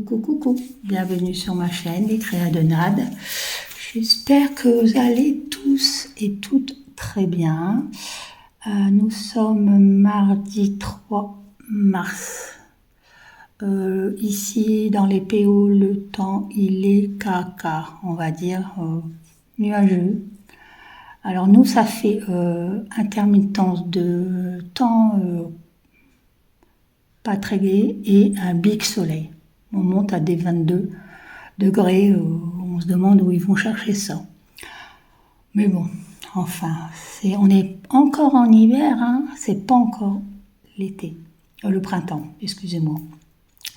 Coucou, bienvenue sur ma chaîne Les Créas de Nad. J'espère que vous allez tous et toutes très bien. Nous sommes mardi 3 mars. Ici dans les PO, le temps il est caca, on va dire nuageux. Alors nous ça fait intermittence de temps pas très gai et un big soleil. On monte à des 22 degrés, on se demande où ils vont chercher ça. Mais bon, enfin, on est encore en hiver, hein, c'est pas encore l'été. Le printemps, excusez-moi.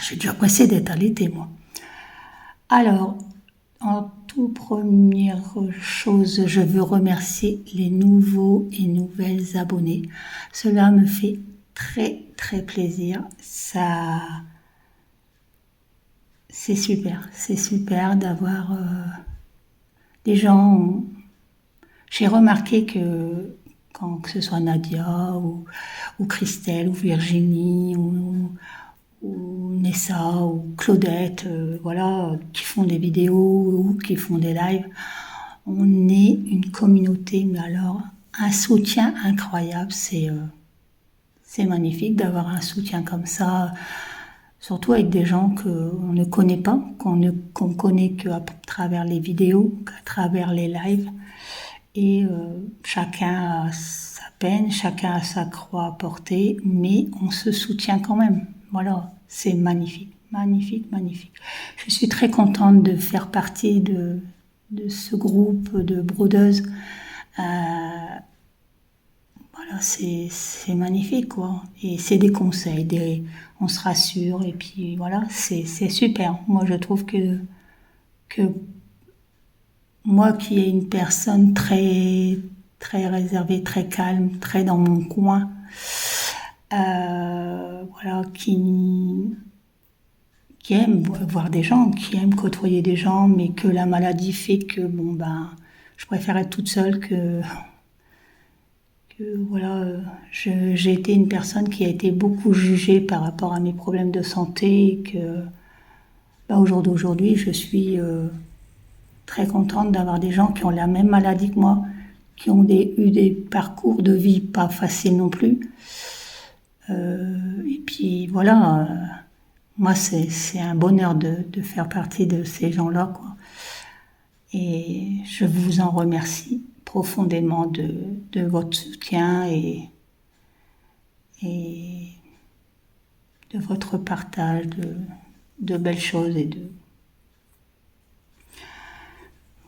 Je suis déjà pressée d'être à l'été, moi. Alors, en toute première chose, je veux remercier les nouveaux et nouvelles abonnés. Cela me fait très plaisir. C'est super d'avoir des gens. J'ai remarqué que que ce soit Nadia ou Christelle ou Virginie ou Nessa ou Claudette, voilà, qui font des vidéos ou qui font des lives, on est une communauté, mais alors un soutien incroyable, c'est magnifique d'avoir un soutien comme ça, surtout avec des gens qu'on ne connaît pas, qu'on connaît qu'à travers les vidéos, qu'à travers les lives. Et chacun a sa peine, chacun a sa croix à porter, mais on se soutient quand même. Voilà, c'est magnifique. Je suis très contente de faire partie de ce groupe de brodeuses. Voilà, c'est magnifique, quoi. Et c'est des conseils, on se rassure, et puis voilà, c'est super. Moi, je trouve que moi qui est une personne très réservée, très calme, très dans mon coin, voilà, qui aime voir des gens, qui aime côtoyer des gens, mais que la maladie fait que je préfère être toute seule que voilà, j'ai été une personne qui a été beaucoup jugée par rapport à mes problèmes de santé et que au jour d'aujourd'hui, je suis très contente d'avoir des gens qui ont la même maladie que moi, qui ont eu des parcours de vie pas faciles non plus. Et puis voilà, moi c'est un bonheur de faire partie de ces gens-là, quoi. Et je vous en remercie profondément de votre soutien et de votre partage de belles choses et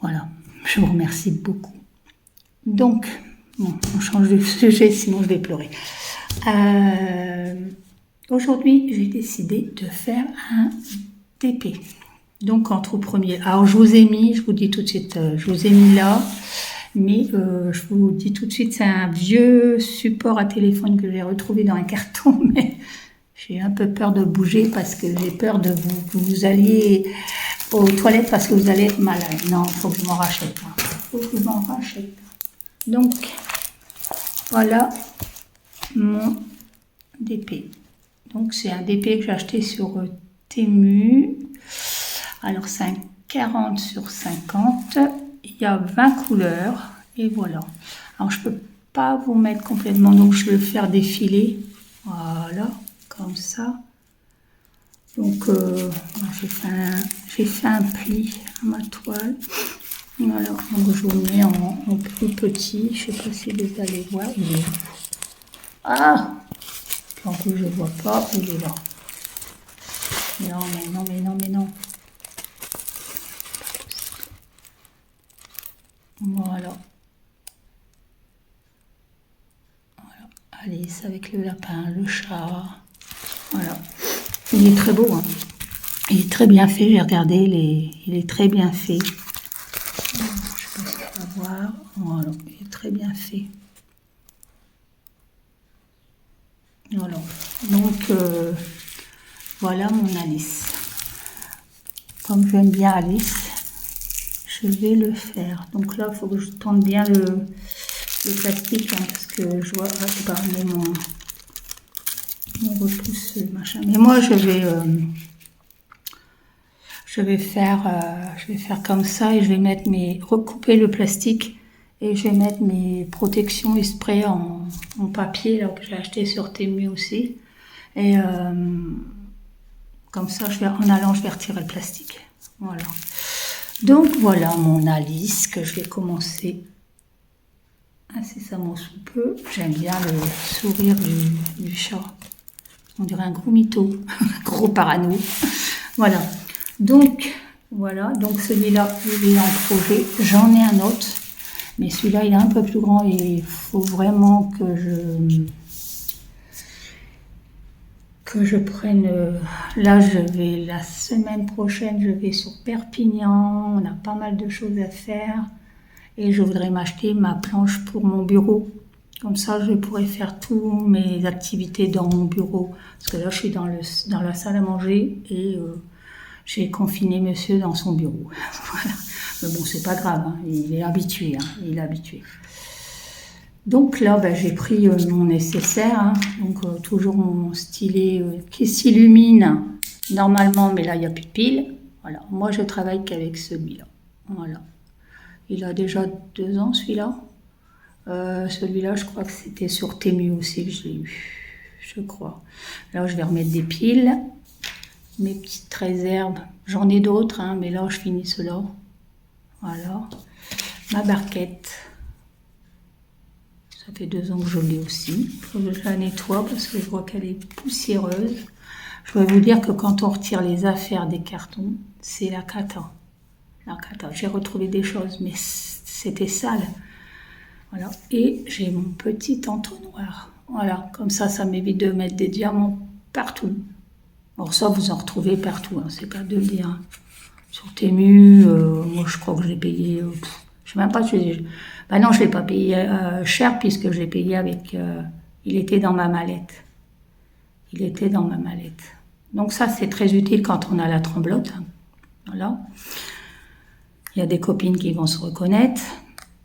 voilà, je vous remercie beaucoup. Donc, bon, on change de sujet, sinon je vais pleurer. Aujourd'hui, j'ai décidé de faire un TP. Donc, entre premier. Alors, je vous dis tout de suite, je vous ai mis là, mais je vous dis tout de suite, c'est un vieux support à téléphone que j'ai retrouvé dans un carton, mais j'ai un peu peur de bouger parce que j'ai peur que vous alliez aux toilettes parce que vous allez être malade. Non, il faut que je m'en rachète. Donc, voilà mon DP. Donc, c'est un DP que j'ai acheté sur Temu. Alors, c'est un 40 sur 50. Il y a 20 couleurs. Et voilà. Alors, je ne peux pas vous mettre complètement. Donc, je vais le faire défiler. Voilà, comme ça. Donc, j'ai fait un pli à ma toile. Voilà, donc je vous le mets en plus petit. Je ne sais pas si vous allez voir. Ah! En plus, je ne vois pas. Il est là. Non. Voilà. Alice avec le lapin, le chat. Voilà. Il est très beau, hein. Il est très bien fait, j'ai regardé, il est très bien fait. Je ne sais pas si on va voir. Voilà, il est très bien fait. Voilà. Donc, voilà mon Alice. Comme j'aime bien Alice, je vais le faire. Donc là, il faut que je tente bien le plastique, hein, parce que je vois mon repousse machin. Mais moi, je vais je vais faire comme ça et je vais mettre recouper le plastique et je vais mettre mes protections et sprays en papier là, que j'ai acheté sur Temu aussi. Et comme ça, en allant, je vais retirer le plastique. Voilà. Donc voilà mon Alice que je vais commencer incessamment sous peu. J'aime bien le sourire du chat. On dirait un gros mytho, un gros parano. Voilà. Donc, voilà. Donc celui-là, il est en projet. J'en ai un autre. Mais celui-là, il est un peu plus grand et il faut vraiment que je prenne... Là, la semaine prochaine, je vais sur Perpignan. On a pas mal de choses à faire. Et je voudrais m'acheter ma planche pour mon bureau. Comme ça, je pourrais faire toutes mes activités dans mon bureau. Parce que là, je suis dans la salle à manger et j'ai confiné monsieur dans son bureau. Voilà. Mais bon, c'est pas grave, hein. Il est habitué. Hein. Il est habitué. Donc là, j'ai pris mon nécessaire. Hein. Donc toujours mon stylet qui s'illumine normalement, mais là, il n'y a plus de piles. Voilà. Moi, je travaille qu'avec celui-là. Voilà. Il a déjà 2 ans, celui-là. Celui-là, je crois que c'était sur Temu aussi que je l'ai eu. Je crois. Là, je vais remettre des piles. Mes petites réserves. J'en ai d'autres, hein, mais là, je finis cela. Voilà. Ma barquette. Ça fait 2 ans que je l'ai aussi. Il faut que je la nettoie parce que je vois qu'elle est poussiéreuse. Je dois vous dire que quand on retire les affaires des cartons, c'est la cata. La cata. J'ai retrouvé des choses, mais c'était sale. Voilà. Et j'ai mon petit entonnoir. Voilà. Comme ça m'évite de mettre des diamants partout. Alors ça, vous en retrouvez partout. Hein. C'est pas de le dire. Hein. Sur Temu, moi je crois que je l'ai payé... je sais même pas si non, je l'ai pas payé cher puisque je l'ai payé avec... il était dans ma mallette. Il était dans ma mallette. Donc ça, c'est très utile quand on a la tremblote. Hein. Voilà. Il y a des copines qui vont se reconnaître.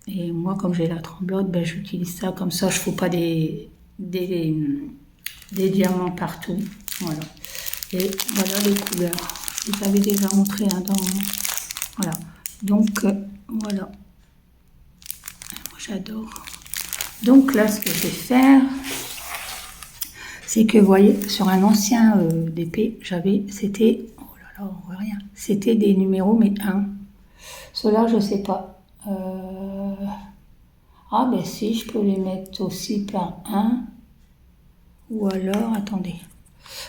Et moi, comme j'ai la tremblote, j'utilise ça. Comme ça, je ne fous pas des diamants partout. Voilà. Et voilà les couleurs. Je vous avais déjà montré voilà. Donc, voilà. Moi, j'adore. Donc là, ce que je vais faire, c'est que, vous voyez, sur un ancien DP, c'était... Oh là là, on voit rien. C'était des numéros, mais 1. Ceux-là, je ne sais pas. Ah, si, je peux les mettre aussi par 1. Ou alors, attendez.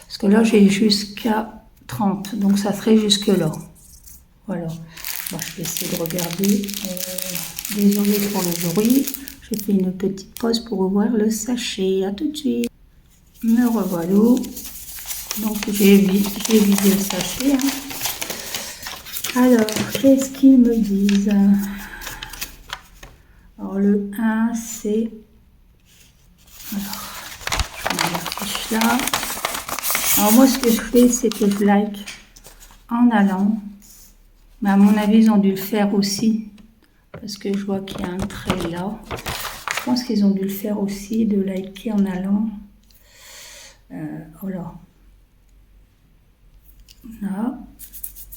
Parce que là, j'ai jusqu'à 30. Donc, ça serait jusque là. Voilà. Bon, je vais essayer de regarder. Désolée pour le bruit. Je fais une petite pause pour ouvrir le sachet. À tout de suite. Me revoilà. Donc, j'ai vidé le sachet. Hein. Alors, qu'est-ce qu'ils me disent? Alors, le 1, c'est... Alors, je mets la fiche là. Alors, moi, ce que je fais, c'est que je like en allant. Mais à mon avis, ils ont dû le faire aussi. Parce que je vois qu'il y a un trait là. Je pense qu'ils ont dû le faire aussi, de liker en allant. Voilà. Là.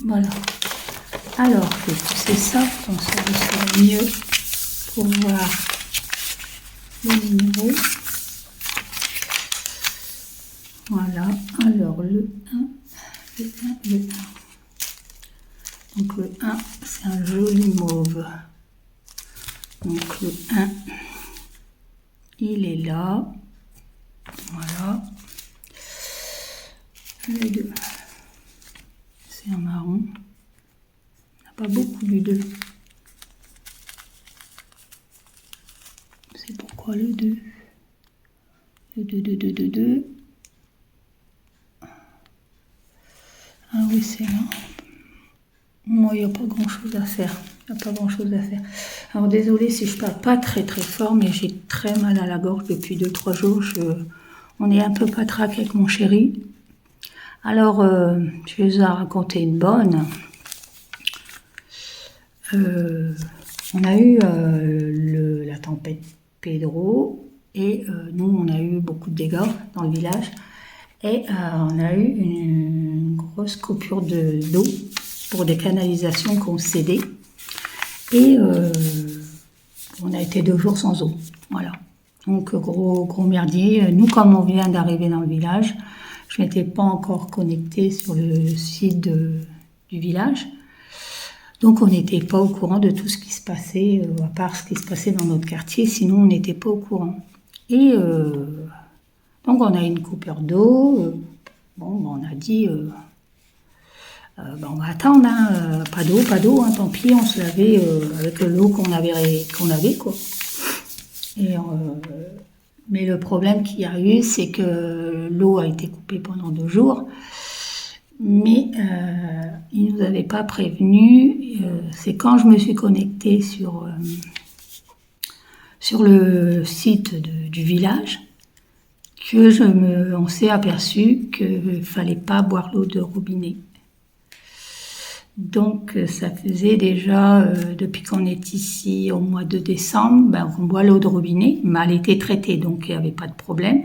Voilà. Alors, je vais pousser ça, comme ça vous serez mieux pour voir les numéros. Voilà. Alors, le 1, le 1, le 1. Donc, le 1, c'est un joli mauve. Donc, le 1, il est là. Voilà. Le 2, c'est un marron. Pas beaucoup du 2. C'est pourquoi le 2. Le 2. Ah oui, c'est là. Moi, il n'y a pas grand chose à faire. Alors, désolée si je parle pas très très fort, mais j'ai très mal à la gorge depuis 2-3 jours. On est un peu patraque avec mon chéri. Alors, je vais vous en raconter une bonne. On a eu la tempête Pedro et nous on a eu beaucoup de dégâts dans le village et on a eu une grosse coupure d'eau pour des canalisations qu'on cédait. Et on a été 2 jours sans eau. Voilà. Donc, gros merdier. Nous, comme on vient d'arriver dans le village, je n'étais pas encore connectée sur le site du village. Donc, on n'était pas au courant de tout ce qui se passait, à part ce qui se passait dans notre quartier. Sinon, on n'était pas au courant. Et donc, on a eu une coupure d'eau. On a dit... on va attendre, hein, pas d'eau, hein, tant pis, on se lavait avec l'eau qu'on avait, quoi. Et, mais le problème qu'il y a eu, c'est que l'eau a été coupée pendant 2 jours, mais ils nous avaient pas prévenu. C'est quand je me suis connectée sur le site du village que on s'est aperçu qu'il fallait pas boire l'eau de robinet. Donc, ça faisait déjà, depuis qu'on est ici au mois de décembre, on boit l'eau de robinet, mais elle était traitée, donc il n'y avait pas de problème.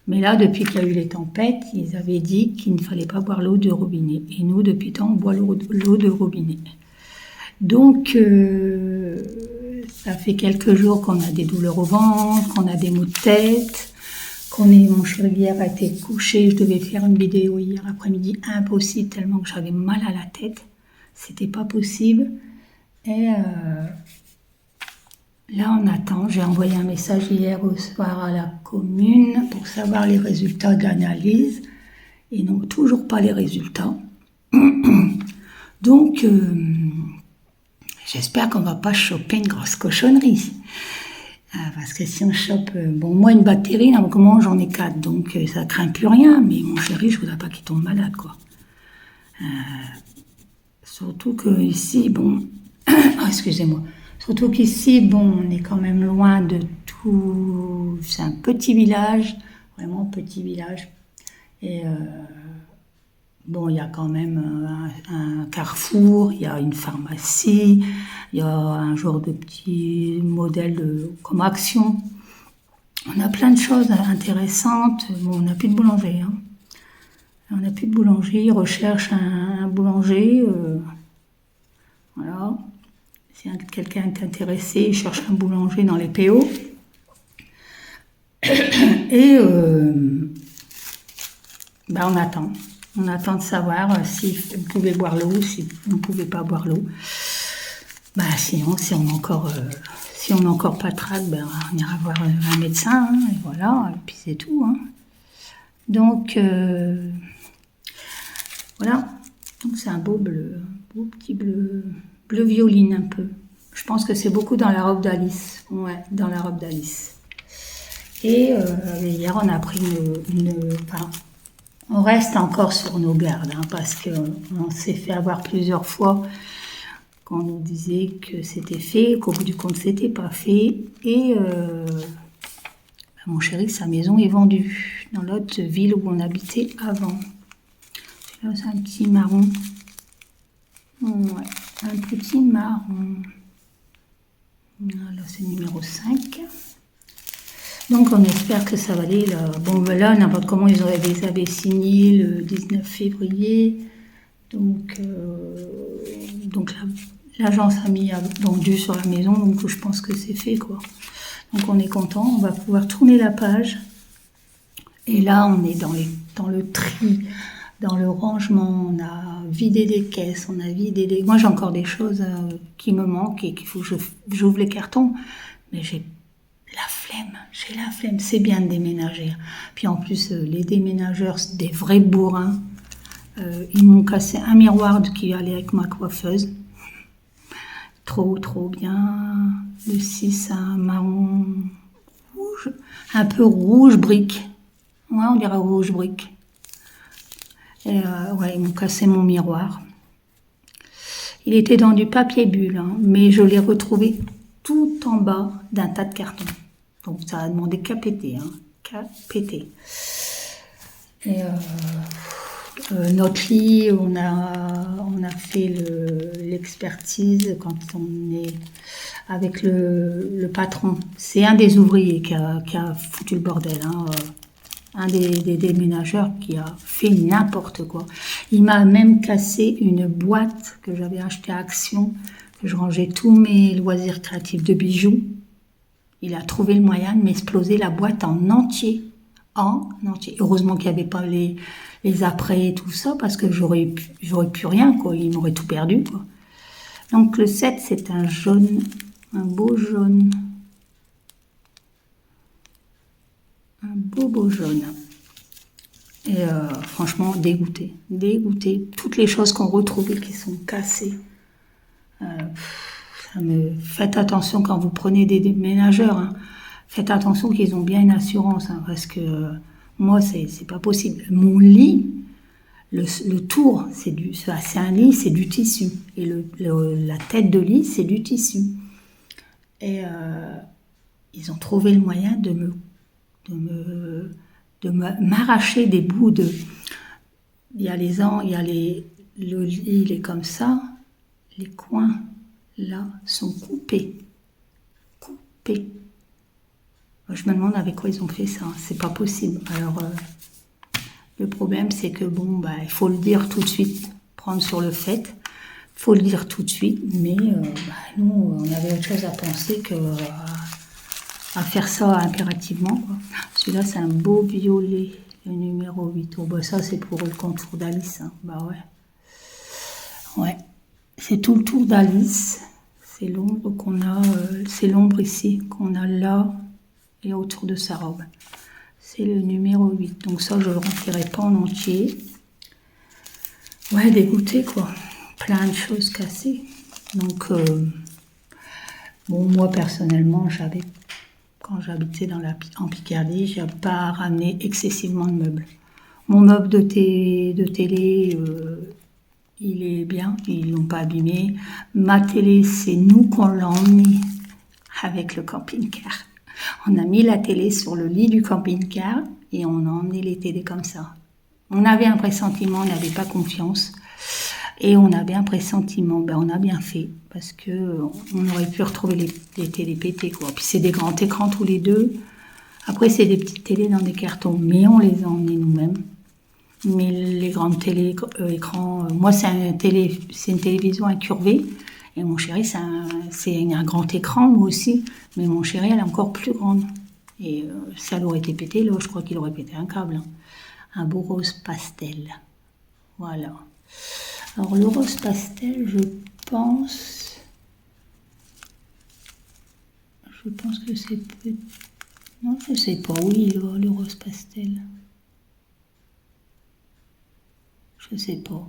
Mais là, depuis qu'il y a eu les tempêtes, ils avaient dit qu'il ne fallait pas boire l'eau de robinet. Et nous, depuis tant, on boit l'eau de robinet. Donc, ça fait quelques jours qu'on a des douleurs au ventre, qu'on a des maux de tête, mon chéri hier a été couché, je devais faire une vidéo hier après-midi, impossible, tellement que j'avais mal à la tête, c'était pas possible. Et là on attend, j'ai envoyé un message hier au soir à la commune pour savoir les résultats de l'analyse, et non, toujours pas les résultats. Donc j'espère qu'on va pas choper une grosse cochonnerie. Parce que si on chope, moi une bactérie, là, comment j'en ai 4, donc ça craint plus rien, mais mon chéri, je voudrais pas qu'il tombe malade, quoi. Surtout que ici, excusez-moi, surtout qu'ici, on est quand même loin de tout, c'est un petit village, vraiment petit village, et il y a quand même un carrefour, il y a une pharmacie, il y a un genre de petit modèle comme Action. On a plein de choses intéressantes. On n'a plus de boulanger. Hein. On n'a plus de boulanger. Ils recherchent un boulanger. Voilà. Si quelqu'un est intéressé, il cherche un boulanger dans les PO. Et on attend. On attend de savoir si vous pouvez boire l'eau, si vous ne pouvez pas boire l'eau. Sinon, si on n'a encore pas de trac, on ira voir un médecin, hein, et voilà, et puis c'est tout. Hein. Donc, voilà. Donc, c'est un beau petit bleu violine un peu. Je pense que c'est beaucoup dans la robe d'Alice. Ouais, dans la robe d'Alice. Et hier, on a pris on reste encore sur nos gardes, hein, parce qu'on s'est fait avoir plusieurs fois quand on nous disait que c'était fait, qu'au bout du compte, c'était pas fait. Et mon chéri, sa maison est vendue dans l'autre ville où on habitait avant. Là, c'est un petit marron. Ouais, un petit marron. Là, c'est le numéro 5. Donc, on espère que ça va aller. Là. Là, n'importe comment, ils avaient signé le 19 février. Donc l'agence a vendu sur la maison. Donc, je pense que c'est fait, quoi. Donc, on est content. On va pouvoir tourner la page. Et là, on est dans le tri, dans le rangement. On a vidé des caisses, on a vidé des... Moi, j'ai encore des choses qui me manquent et qu'il faut que j'ouvre les cartons. Mais j'ai la flemme, c'est bien de déménager. Puis en plus, les déménageurs, c'est des vrais bourrins. Ils m'ont cassé un miroir qui allait avec ma coiffeuse. Trop bien. Le 6, un marron rouge, un peu rouge brique. Ouais, on dirait rouge brique. Et ils m'ont cassé mon miroir. Il était dans du papier bulle, hein, mais je l'ai retrouvé tout en bas d'un tas de cartons. Donc ça a demandé qu'à péter, hein, qu'à péter. Et notre lit, on a fait l'expertise quand on est avec le patron. C'est un des ouvriers qui a foutu le bordel. Hein. un des déménageurs qui a fait n'importe quoi. Il m'a même cassé une boîte que j'avais achetée à Action, que je rangeais tous mes loisirs créatifs de bijoux. Il a trouvé le moyen de m'exploser la boîte en entier. En entier. Heureusement qu'il n'y avait pas les après et tout ça, parce que j'aurais pu rien, quoi. Il m'aurait tout perdu, quoi. Donc le 7, c'est un jaune, un beau jaune. Un beau jaune. Et franchement, dégoûté. Toutes les choses qu'on retrouve et qui sont cassées. Faites attention quand vous prenez des déménageurs. Hein. Faites attention qu'ils ont bien une assurance. Hein, parce que moi, c'est pas possible. Mon lit, le tour, c'est un lit, c'est du tissu. Et la tête de lit, c'est du tissu. Et ils ont trouvé le moyen de m'arracher des bouts de... le lit, il est comme ça, les coins, là, sont coupés. Moi, je me demande avec quoi ils ont fait ça, c'est pas possible. Alors, le problème, c'est que il faut le dire tout de suite, prendre sur le fait, faut le dire tout de suite, mais nous, on avait autre chose à penser que... à faire ça impérativement, quoi. Celui-là, c'est un beau violet, le numéro 8. Oh, ça, c'est pour le contour d'Alice. Hein. Ouais. C'est tout le tour d'Alice. C'est l'ombre qu'on a, c'est l'ombre ici, qu'on a là et autour de sa robe. C'est le numéro 8. Donc ça, je le remplirai pas en entier. Ouais, dégoûté, quoi. Plein de choses cassées. Donc, moi, personnellement, quand j'habitais en Picardie, je n'ai pas ramené excessivement de meubles. Mon meuble de télé, il est bien, ils ne l'ont pas abîmé. Ma télé, c'est nous qu'on l'a emmené avec le camping-car. On a mis la télé sur le lit du camping-car et on a emmené les télés comme ça. On avait un pressentiment, on n'avait pas confiance. Et on avait un pressentiment, on a bien fait, parce que on aurait pu retrouver les télés pétées, quoi. Puis c'est des grands écrans tous les deux. Après, c'est des petites télés dans des cartons, mais on les a emmenés nous-mêmes. Mais les grandes télé écrans, moi c'est une télévision incurvée, et mon chéri c'est un grand écran, moi aussi, mais mon chéri elle est encore plus grande. Et ça aurait été pété, là, je crois qu'il aurait pété un câble. Hein. Un beau rose pastel. Voilà. Alors le rose pastel, je pense que c'est... Non, je sais pas, oui, le rose pastel. Je sais pas.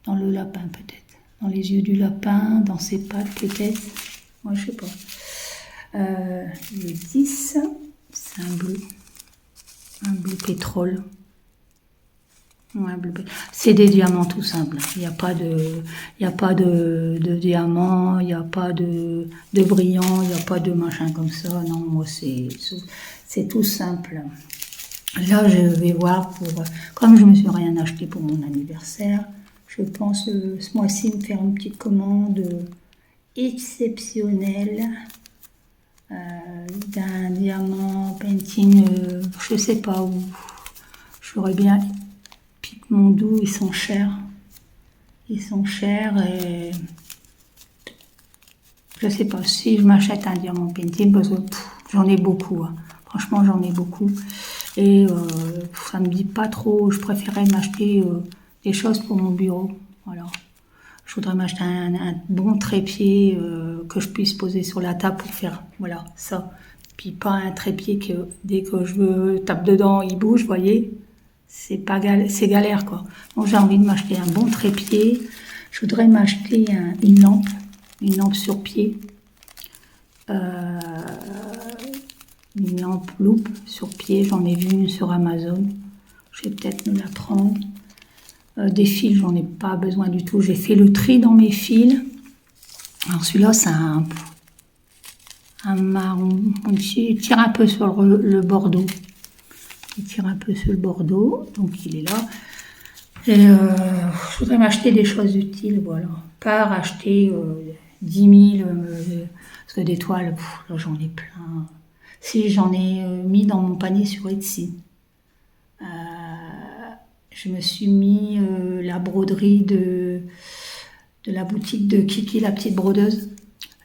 Dans le lapin peut-être. Dans les yeux du lapin, dans ses pattes peut-être. Moi je sais pas. Le 10, c'est un bleu. Un bleu pétrole. Ouais, c'est des diamants tout simples. Il n'y a pas de diamants, il n'y a pas de brillants, il n'y a pas de machin comme ça. Non, moi c'est tout simple. Là, je vais voir comme je me suis rien acheté pour mon anniversaire, je pense ce mois-ci me faire une petite commande exceptionnelle d'un diamant painting, je sais pas où. J'aurais bien... Mon doux, ils sont chers et je sais pas si je m'achète un diamant painting parce que j'en ai beaucoup. Hein. Franchement, j'en ai beaucoup et ça me dit pas trop. Je préférais m'acheter des choses pour mon bureau. Voilà. Je voudrais m'acheter un bon trépied que je puisse poser sur la table pour faire ça. Puis pas un trépied que dès que je tape dedans, il bouge, vous voyez. C'est galère, quoi. Donc j'ai envie de m'acheter un bon trépied. Je voudrais m'acheter une lampe sur pied. Une lampe loupe sur pied. J'en ai vu une sur Amazon. Je vais peut-être me la prendre. Des fils, j'en ai pas besoin du tout. J'ai fait le tri dans mes fils. Alors celui-là, c'est un marron. Il tire un peu sur le bordeaux. Il tire un peu sur le bordeaux, donc il est là. Et je voudrais m'acheter des choses utiles, voilà. Pas racheter 10 000, parce que des toiles, là j'en ai plein. Si j'en ai mis dans mon panier sur Etsy. Je me suis mis la broderie de la boutique de Kiki, la petite brodeuse.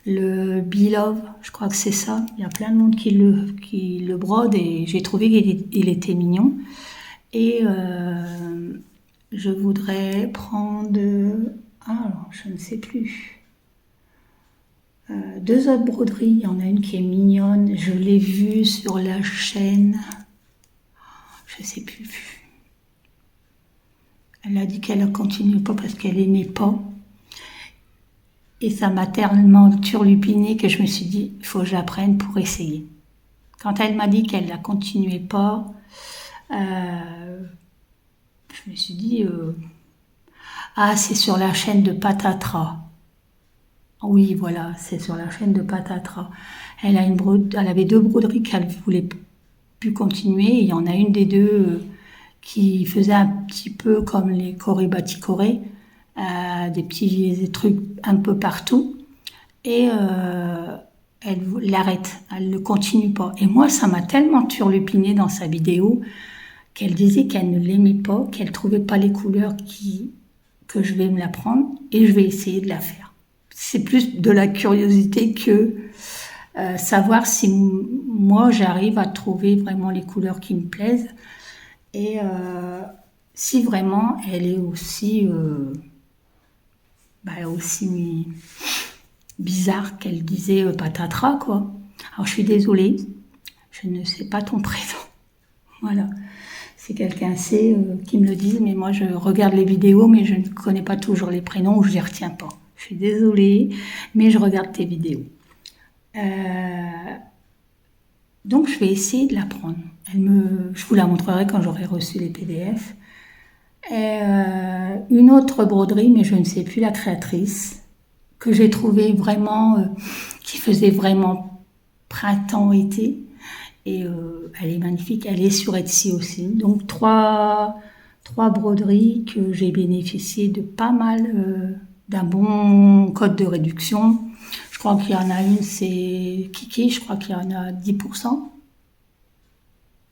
Le Beloved, je crois que c'est ça. Il y a plein de monde qui le brode et j'ai trouvé qu'il était mignon. Et je voudrais prendre... alors, je ne sais plus. 2 autres broderies. Il y en a une qui est mignonne. Je l'ai vue sur la chaîne. Je ne sais plus. Elle a dit qu'elle ne continue pas parce qu'elle n'aimait pas. Et ça m'a tellement turlupiné que je me suis dit, il faut que j'apprenne pour essayer. Quand elle m'a dit qu'elle ne la continuait pas, je me suis dit, c'est sur la chaîne de Patatra. Oui, voilà, c'est sur la chaîne de Patatra. Elle avait 2 broderies qu'elle voulait plus continuer. Et il y en a une des 2 qui faisait un petit peu comme les Corée Baticoré, des petits trucs un peu partout. Et elle l'arrête, elle ne continue pas. Et moi, ça m'a tellement turlupiné dans sa vidéo qu'elle disait qu'elle ne l'aimait pas, qu'elle trouvait pas les couleurs que je vais me la prendre et je vais essayer de la faire. C'est plus de la curiosité que savoir si moi j'arrive à trouver vraiment les couleurs qui me plaisent et si vraiment elle est aussi bizarre qu'elle disait patatras, quoi. Alors je suis désolée, je ne sais pas ton prénom. Voilà. Si quelqu'un sait, qui me le dise, mais moi je regarde les vidéos, mais je ne connais pas toujours les prénoms ou je les retiens pas. Je suis désolée, mais je regarde tes vidéos. Donc je vais essayer de la prendre. Je vous la montrerai quand j'aurai reçu les PDF. Une autre broderie, mais je ne sais plus la créatrice, que j'ai trouvée vraiment, qui faisait vraiment printemps-été. Et elle est magnifique, elle est sur Etsy aussi. Donc 3 broderies que j'ai bénéficié de pas mal, d'un bon code de réduction. Je crois qu'il y en a une, c'est Kiki, je crois qu'il y en a 10%.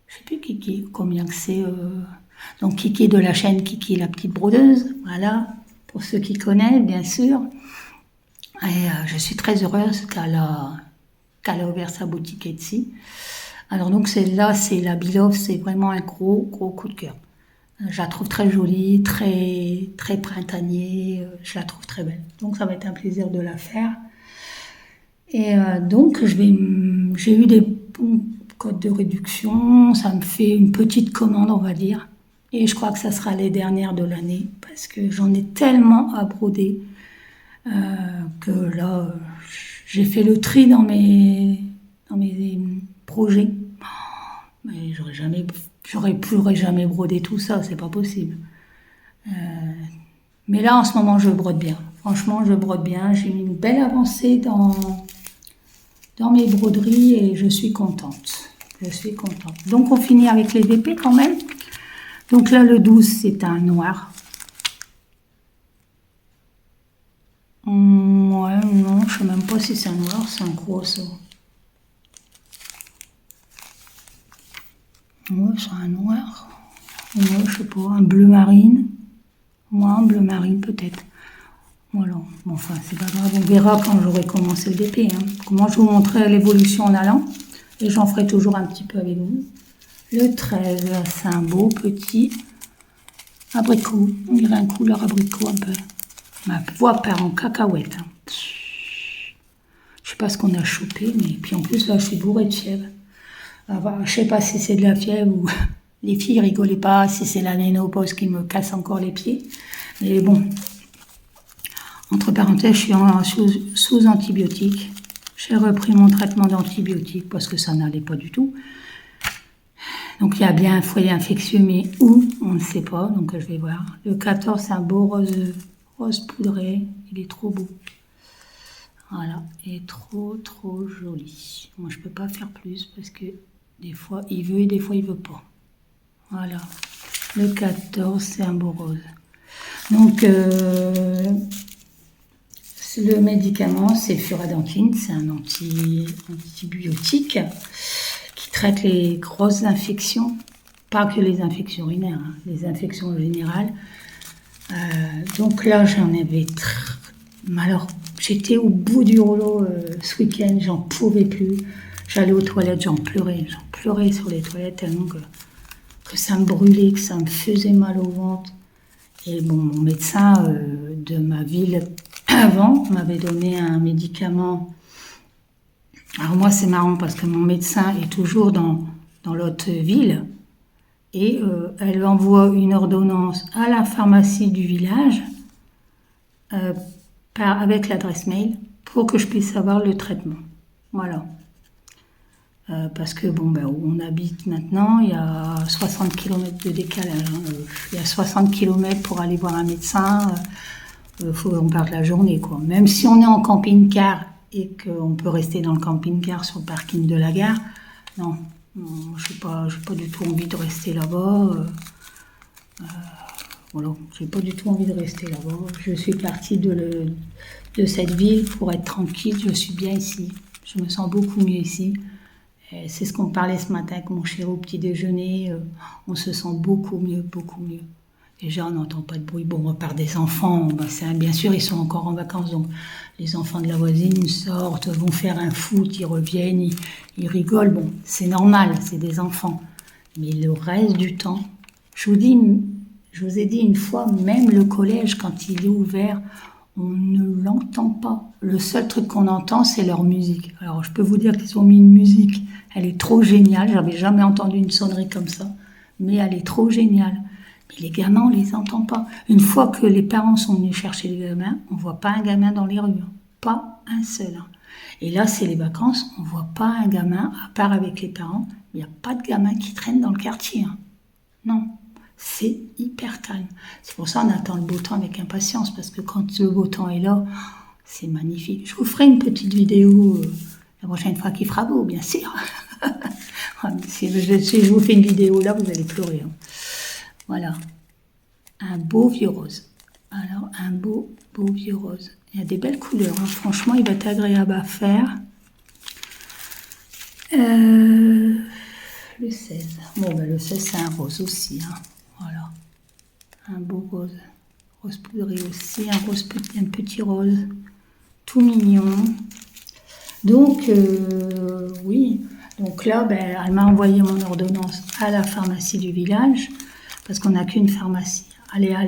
Je sais plus Kiki, combien que c'est. Donc Kiki de la chaîne Kiki, la petite brodeuse, voilà, pour ceux qui connaissent, bien sûr. Et je suis très heureuse qu'elle a ouvert sa boutique Etsy. Alors donc celle-là, c'est la Beloved, c'est vraiment un gros coup de cœur. Je la trouve très jolie, très printanier, je la trouve très belle. Donc ça va être un plaisir de la faire. Et donc j'ai eu des bons codes de réduction, ça me fait une petite commande, on va dire. Et je crois que ça sera les dernières de l'année, parce que j'en ai tellement à broder que là, j'ai fait le tri dans mes projets. Mais j'aurais jamais brodé tout ça, c'est pas possible. Mais là, en ce moment, je brode bien. Franchement, je brode bien. J'ai mis une belle avancée dans mes broderies et je suis contente. Donc, on finit avec les épées quand même. Donc là, le 12, c'est un noir. Ouais, non, je sais même pas si c'est un noir, c'est un gros ça. Ouais, c'est un noir. Ouais, je sais pas, un bleu marine. Ouais, un bleu marine peut-être. Voilà. Bon, enfin, c'est pas grave. On verra quand j'aurai commencé le DP. Comment je vous montrerai l'évolution en allant. Et j'en ferai toujours un petit peu avec vous. Le 13, c'est un beau petit abricot. On dirait un couleur abricot un peu. Ma voix part en cacahuète. Je sais pas ce qu'on a chopé, mais puis en plus là, je suis bourrée de fièvre. Alors, je sais pas si c'est de la fièvre ou les filles rigolaient pas, si c'est la ménopause qui me casse encore les pieds. Mais bon, entre parenthèses, je suis sous antibiotiques. J'ai repris mon traitement d'antibiotiques parce que ça n'allait pas du tout. Donc il y a bien un foyer infectieux, mais où, on ne sait pas, donc je vais voir. Le 14, c'est un beau rose poudré, il est trop beau. Voilà, il est trop joli. Moi je peux pas faire plus parce que des fois il veut et des fois il veut pas. Voilà, le 14, c'est un beau rose. Donc le médicament, c'est furadentine, c'est un antibiotique. traite les grosses infections, pas que les infections urinaires, hein, les infections générales. Donc là, j'en avais... Alors, j'étais au bout du rouleau ce week-end, j'en pouvais plus. J'allais aux toilettes, j'en pleurais sur les toilettes tellement que ça me brûlait, que ça me faisait mal au ventre. Et bon, mon médecin de ma ville avant m'avait donné un médicament. Alors moi, c'est marrant parce que mon médecin est toujours dans l'autre ville et elle envoie une ordonnance à la pharmacie du village avec l'adresse mail pour que je puisse avoir le traitement. Voilà. Parce que bon, où on habite maintenant, il y a 60 km de décalage. Hein. Il y a 60 km pour aller voir un médecin. Faut qu'on parte la journée, quoi. Même si on est en camping-car et qu'on peut rester dans le camping-car sur le parking de la gare, non, j'ai pas du tout envie de rester là-bas. Voilà, j'ai pas du tout envie de rester là-bas. Je suis partie de cette ville pour être tranquille. Je suis bien ici. Je me sens beaucoup mieux ici. C'est ce qu'on parlait ce matin avec mon chéri au petit déjeuner. On se sent beaucoup mieux, beaucoup mieux. Déjà, on n'entend pas de bruit. Bon, à part des enfants, bien sûr, ils sont encore en vacances. Donc, les enfants de la voisine sortent, vont faire un foot, ils reviennent, ils rigolent. Bon, c'est normal, c'est des enfants. Mais le reste du temps, je vous ai dit une fois, même le collège, quand il est ouvert, on ne l'entend pas. Le seul truc qu'on entend, c'est leur musique. Alors, je peux vous dire qu'ils ont mis une musique, elle est trop géniale. J'avais jamais entendu une sonnerie comme ça, mais elle est trop géniale. Mais les gamins, on les entend pas. Une fois que les parents sont venus chercher les gamins, on voit pas un gamin dans les rues. Pas un seul. Et là, c'est les vacances, on voit pas un gamin, à part avec les parents. Il n'y a pas de gamin qui traîne dans le quartier. Non. C'est hyper calme. C'est pour ça qu'on attend le beau temps avec impatience, parce que quand le beau temps est là, c'est magnifique. Je vous ferai une petite vidéo la prochaine fois qu'il fera beau, bien sûr. Si je vous fais une vidéo là, vous allez pleurer. Hein. Voilà. Un beau vieux rose. Alors, un beau vieux rose. Il y a des belles couleurs. Hein. Franchement, il va être agréable à faire. Le 16. Bon, le 16, c'est un rose aussi. Hein. Voilà, un beau rose poudré aussi, un petit rose, tout mignon. Donc, oui, donc là, elle m'a envoyé mon ordonnance à la pharmacie du village, parce qu'on n'a qu'une pharmacie. Aller à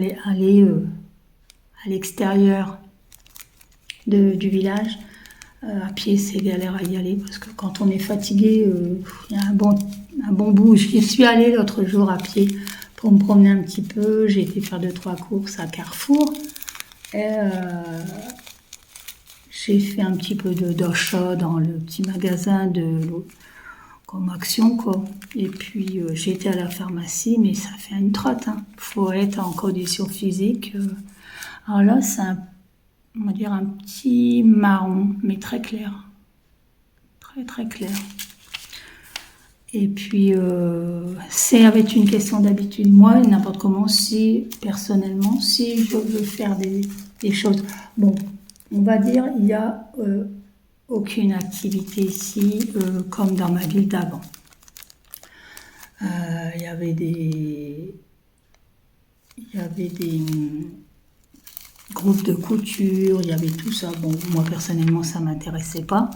l'extérieur du village, à pied, c'est galère à y aller, parce que quand on est fatigué, il y a un bon bout. J'y suis allée l'autre jour à pied, pour me promener un petit peu. J'ai été faire 2-3 courses à Carrefour. Et j'ai fait un petit peu d'achat dans le petit magasin comme Action, quoi. Et puis j'ai été à la pharmacie, mais ça fait une trotte. Hein. Faut être en condition physique. Alors là, c'est on va dire un petit marron, mais très clair. Très très clair. Et puis, c'est avec une question d'habitude. Moi, n'importe comment, personnellement, si je veux faire des choses... Bon, on va dire, il n'y a aucune activité ici, comme dans ma ville d'avant. Il y avait des groupes de couture, il y avait tout ça. Bon, moi, personnellement, ça ne m'intéressait pas.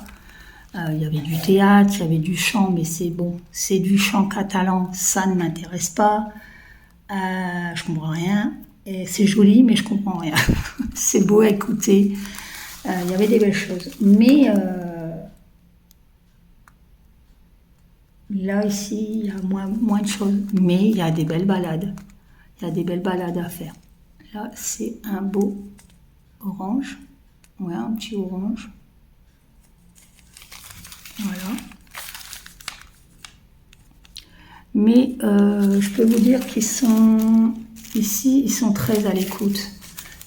Il y avait du théâtre, il y avait du chant, mais c'est du chant catalan, ça ne m'intéresse pas. Je comprends rien. Et c'est joli, mais je comprends rien. C'est beau à écouter. Il y avait des belles choses. Mais là, ici, il y a moins de choses. Mais il y a des belles balades. Il y a des belles balades à faire. Là, c'est un beau orange. Ouais, un petit orange. Voilà. Mais je peux vous dire qu'ils sont ici, ils sont très à l'écoute.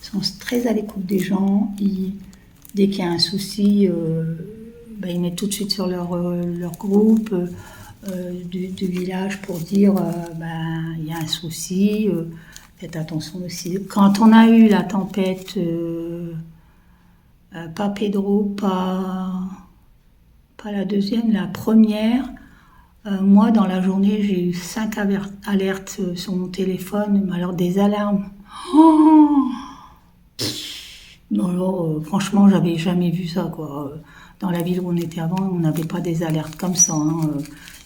Ils sont très à l'écoute des gens. Dès qu'il y a un souci, ils mettent tout de suite sur leur groupe du village pour dire il y a un souci. Faites attention aussi. Quand on a eu la tempête, pas Pedro, pas la deuxième, la première, Moi, dans la journée, j'ai eu 5 alertes sur mon téléphone, mais alors des alarmes. Oh non, alors, franchement, j'avais jamais vu ça, quoi. Dans la ville où on était avant, on n'avait pas des alertes comme ça, hein.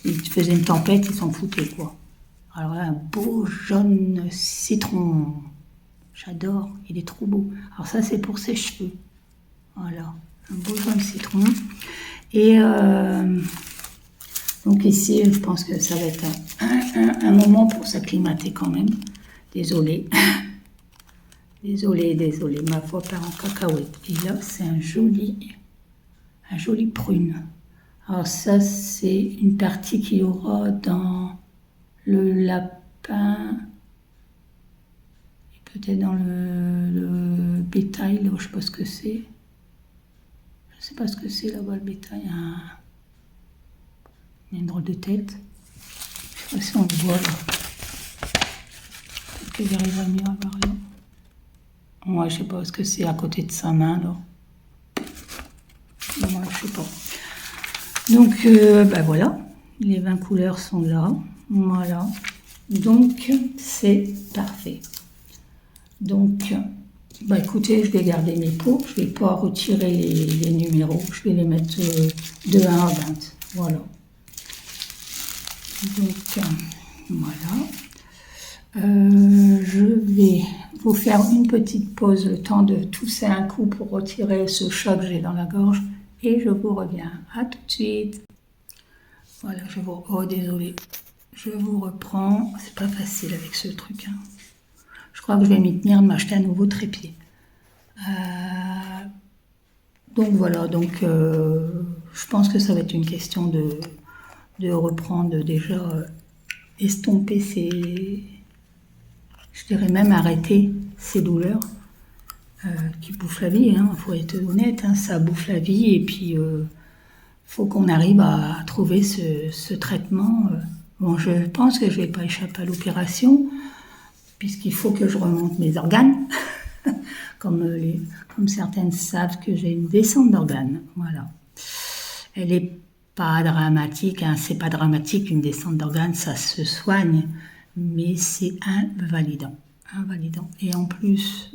Ils faisaient une tempête, ils s'en foutaient, quoi. Alors là, un beau jaune citron. J'adore, il est trop beau. Alors ça, c'est pour ses cheveux. Voilà, un beau jaune citron. Et donc ici, je pense que ça va être un moment pour s'acclimater quand même. Désolée. Désolée, ma voix part en cacahuète. Et là, c'est un joli prune. Alors ça, c'est une partie qu'il y aura dans le lapin, et peut-être dans le bétail, là, je sais pas ce que c'est. Je sais pas ce que c'est là-bas, le bétail. Il y a une drôle de tête. Je sais pas si on le voit là. Peut-être que j'arrive à mieux à voir là. Moi, je sais pas ce que c'est à côté de sa main là. Moi, je sais pas. Donc, ben voilà, les 20 couleurs sont là. Voilà. Donc, c'est parfait. Donc, bah écoutez, je vais garder mes pots. Je vais pas retirer les numéros. Je vais les mettre de 1 à 20. Voilà. Donc, voilà. Je vais vous faire une petite pause, le temps de tousser un coup pour retirer ce chat que j'ai dans la gorge. Et je vous reviens. À tout de suite. Voilà, oh, désolé. Je vous reprends. C'est pas facile avec ce truc. Hein. Je crois que je vais m'y tenir de m'acheter un nouveau trépied. Donc voilà, je pense que ça va être une question de reprendre déjà, estomper je dirais même arrêter ces douleurs qui bouffent la vie. Hein, faut être honnête, hein, ça bouffe la vie et puis faut qu'on arrive à trouver ce traitement. Bon, je pense que je vais pas échapper à l'opération puisqu'il faut que je remonte mes organes. Comme certaines savent que j'ai une descente d'organes. Voilà. Elle n'est pas dramatique, hein, c'est pas dramatique une descente d'organes, ça se soigne, mais c'est invalidant. Et en plus,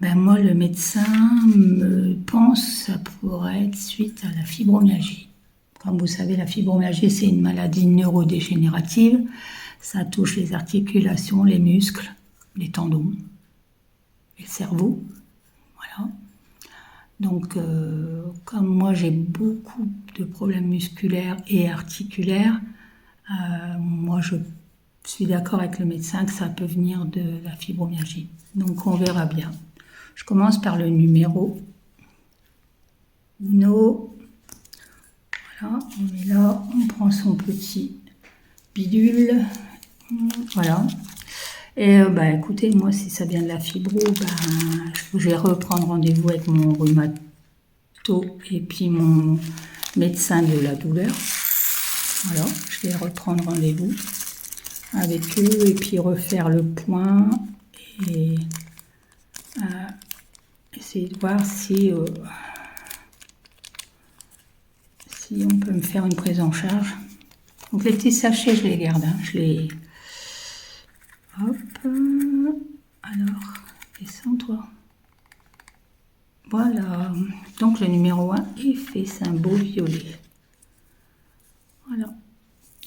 moi le médecin me pense que ça pourrait être suite à la fibromyalgie. Comme vous savez, la fibromyalgie c'est une maladie neurodégénérative, ça touche les articulations, les muscles, les tendons. Le cerveau, voilà. Donc, comme moi j'ai beaucoup de problèmes musculaires et articulaires, moi je suis d'accord avec le médecin que ça peut venir de la fibromyalgie. Donc on verra bien. Je commence par le numéro 1. Voilà, on est là, on prend son petit bidule. Voilà. Et écoutez, moi, si ça vient de la fibro, je vais reprendre rendez-vous avec mon rhumato et puis mon médecin de la douleur. Voilà, je vais reprendre rendez-vous avec eux et puis refaire le point et essayer de voir si on peut me faire une prise en charge. Donc les petits sachets, je les garde, hein, Hop, alors, descends-toi. Voilà, donc le numéro 1 est fait, c'est un beau violet. Voilà.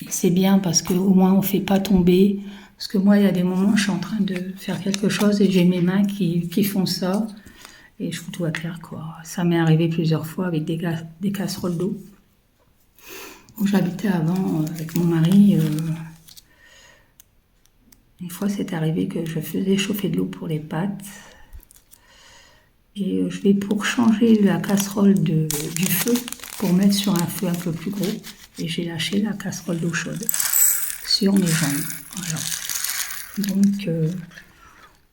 Et c'est bien parce qu'au moins on ne fait pas tomber. Parce que moi, il y a des moments où je suis en train de faire quelque chose et j'ai mes mains qui font ça. Et je fous tout à terre, quoi. Ça m'est arrivé plusieurs fois avec des casseroles d'eau. Où j'habitais avant avec mon mari. Une fois, c'est arrivé que je faisais chauffer de l'eau pour les pâtes. Et je vais pour changer la casserole du feu, pour mettre sur un feu un peu plus gros. Et j'ai lâché la casserole d'eau chaude sur mes jambes. Voilà. Donc,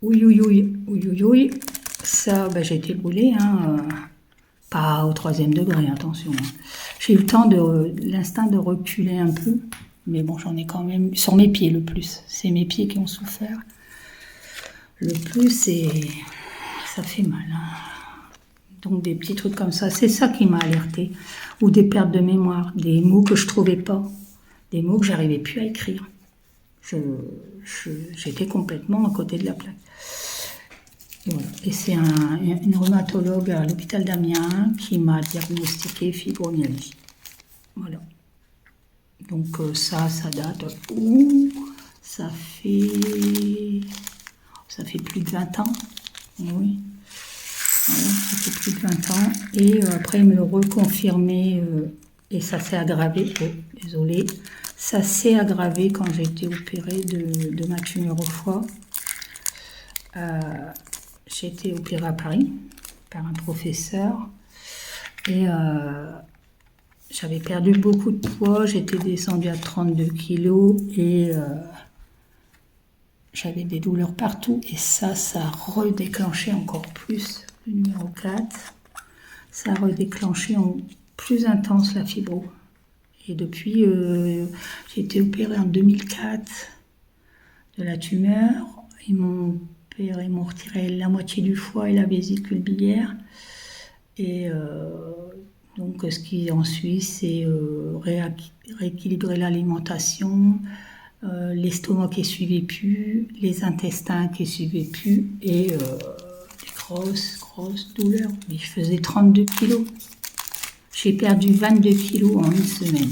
ouïe. Ça, j'ai été brûlée, hein, pas au 3e degré, attention. J'ai eu le temps l'instinct de reculer un peu. Mais bon, j'en ai quand même sur mes pieds le plus. C'est mes pieds qui ont souffert le plus et ça fait mal. Hein. Donc des petits trucs comme ça, c'est ça qui m'a alertée. Ou des pertes de mémoire, des mots que je trouvais pas, des mots que j'arrivais plus à écrire. J'étais complètement à côté de la plaque. Et, voilà. Et c'est une rhumatologue à l'hôpital d'Amiens qui m'a diagnostiqué fibromyalgie. Voilà. Donc ça date. Ça fait plus de 20 ans. Et oui. Voilà, ça fait plus de 20 ans. Et après, il me le reconfirmait. Et ça s'est aggravé. Oh, désolée. Ça s'est aggravé quand j'ai été opérée de ma tumeur au foie. J'ai été opérée à Paris par un professeur. Et j'avais perdu beaucoup de poids. J'étais descendue à 32 kilos. Et j'avais des douleurs partout. Et ça a redéclenché encore plus. Le numéro 4. Ça a redéclenché en plus intense la fibro. Et depuis, j'ai été opérée en 2004 de la tumeur. Ils m'ont retiré la moitié du foie et la vésicule biliaire. Et donc, ce qui en suit, c'est rééquilibrer l'alimentation, l'estomac qui ne suivait plus, les intestins qui ne suivaient plus, et des grosses douleurs. Mais je faisais 32 kilos. J'ai perdu 22 kilos en une semaine.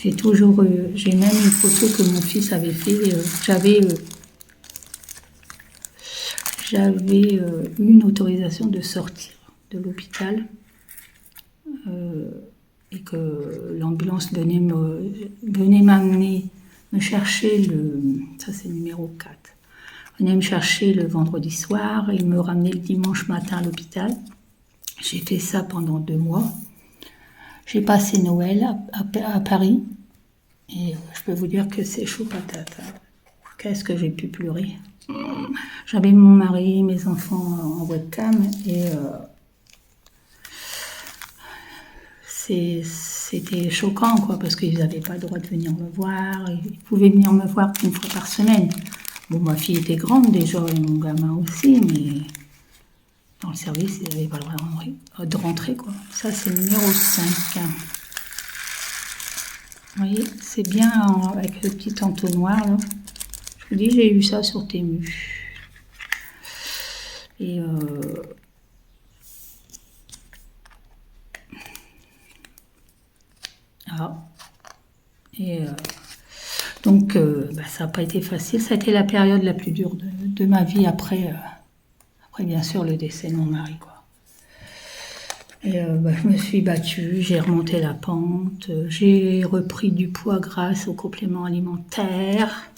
J'ai même une photo que mon fils avait fait. J'avais eu une autorisation de sortir de l'hôpital et que l'ambulance venait m'amener, me chercher ça c'est le numéro 4. Venait me chercher le vendredi soir et me ramener le dimanche matin à l'hôpital. J'ai fait ça pendant 2 mois. J'ai passé Noël à Paris. Et je peux vous dire que c'est chaud patate. Qu'est-ce que j'ai pu pleurer. J'avais mon mari, mes enfants en webcam. Et c'était choquant, quoi, parce qu'ils n'avaient pas le droit de venir me voir. Ils pouvaient venir me voir qu'une fois par semaine. Bon, ma fille était grande déjà, et mon gamin aussi, mais... Dans le service, ils n'avaient pas le droit de rentrer, quoi. Ça, c'est le numéro 5. Vous voyez, c'est bien avec le petit entonnoir, là. Je vous dis, j'ai eu ça sur Temu. Et donc, ça n'a pas été facile. Ça a été la période la plus dure de ma vie après bien sûr, le décès de mon mari, quoi. Et je me suis battue, j'ai remonté la pente, j'ai repris du poids grâce au complément alimentaire.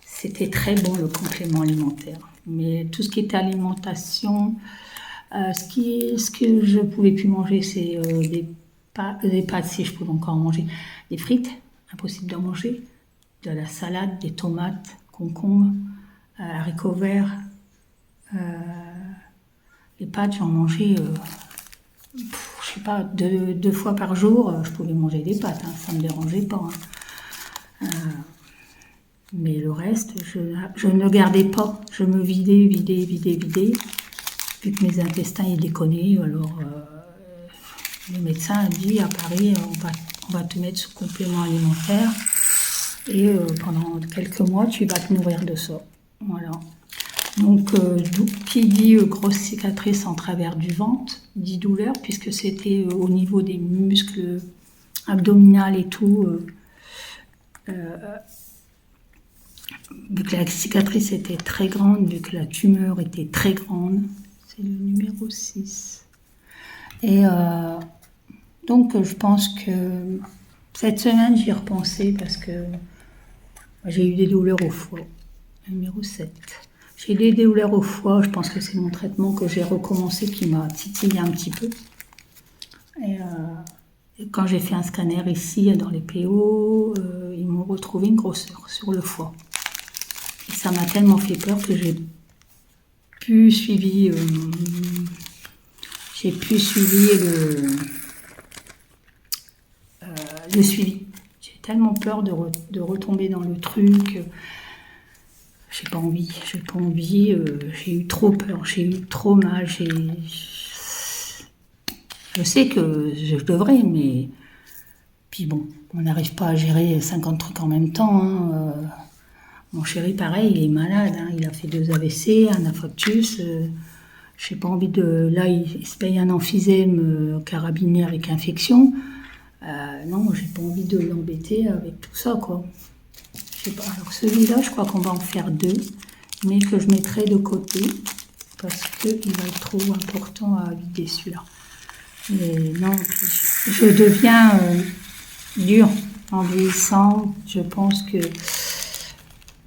C'était très bon, le complément alimentaire. Mais tout ce qui était alimentation, ce que je pouvais plus manger, c'est des pâtes, si je pouvais encore en manger. Des frites, impossible d'en manger. De la salade, des tomates, concombres, haricots verts. Les pâtes, j'en mangeais, je sais pas, 2 fois par jour, je pouvais manger des pâtes, hein, ça me dérangeait pas. Hein. Mais le reste, je ne gardais pas, je me vidais, vu que mes intestins ils déconnaient. Alors le médecin a dit à Paris, on va te mettre sous complément alimentaire et pendant quelques mois, tu vas te nourrir de ça. Voilà. Donc, qui dit grosse cicatrice en travers du ventre, dit douleur, puisque c'était au niveau des muscles abdominaux et tout. Vu que la cicatrice était très grande, vu que la tumeur était très grande, c'est le numéro 6. Et donc, je pense que cette semaine, j'y ai repensé parce que j'ai eu des douleurs au foie. Numéro 7. J'ai des douleurs au foie, je pense que c'est mon traitement que j'ai recommencé qui m'a titillé un petit peu. Et quand j'ai fait un scanner ici, dans les PO, ils m'ont retrouvé une grosseur sur le foie. Et ça m'a tellement fait peur que j'ai plus suivi le suivi. J'ai tellement peur de retomber dans le truc. j'ai pas envie, j'ai eu trop peur, j'ai eu trop mal, je sais que je devrais, mais puis bon, on n'arrive pas à gérer 50 trucs en même temps, hein. Mon chéri, pareil, il est malade, hein. Il a fait 2 AVC, un infarctus. J'ai pas envie de... Là, il se paye un emphysème carabiné avec infection. Non, j'ai pas envie de l'embêter avec tout ça, quoi. Je sais pas. Alors celui-là, je crois qu'on va en faire 2, mais que je mettrai de côté, parce qu'il va être trop important à vider celui-là. Mais non, je deviens dure en vieillissant. Je pense que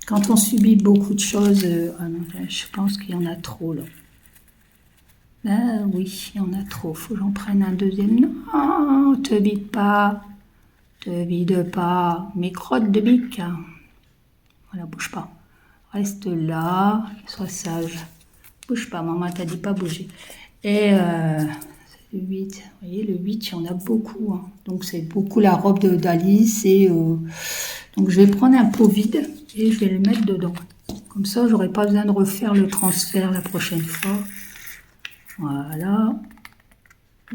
quand on subit beaucoup de choses, je pense qu'il y en a trop, là. Ben oui, il y en a trop. Faut que j'en prenne un deuxième. Non, te vide pas. Te vide pas. Mes crottes de bique. Voilà, bouge pas. Reste là. Sois sage. Bouge pas, maman t'a dit pas bouger. Et c'est le 8. Vous voyez, le 8, il y en a beaucoup, hein. Donc c'est beaucoup la robe d'Alice. Donc je vais prendre un pot vide et je vais le mettre dedans. Comme ça, j'aurai pas besoin de refaire le transfert la prochaine fois. Voilà.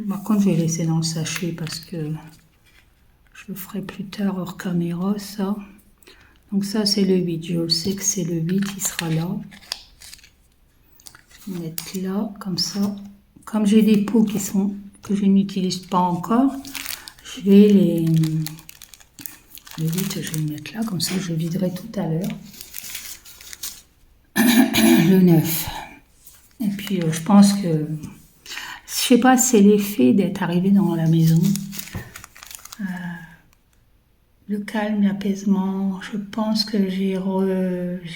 Par contre, je vais laisser dans le sachet parce que je le ferai plus tard hors caméra, ça. Donc ça, c'est le 8. Je sais que c'est le 8, il sera là. Je vais mettre là, comme ça. Comme j'ai des pots que je n'utilise pas encore, je vais les... Le 8, je vais le mettre là, comme ça je viderai tout à l'heure. Le 9. Et puis je pense que... Je sais pas, c'est l'effet d'être arrivé dans la maison. Le calme, l'apaisement. Je pense que j'ai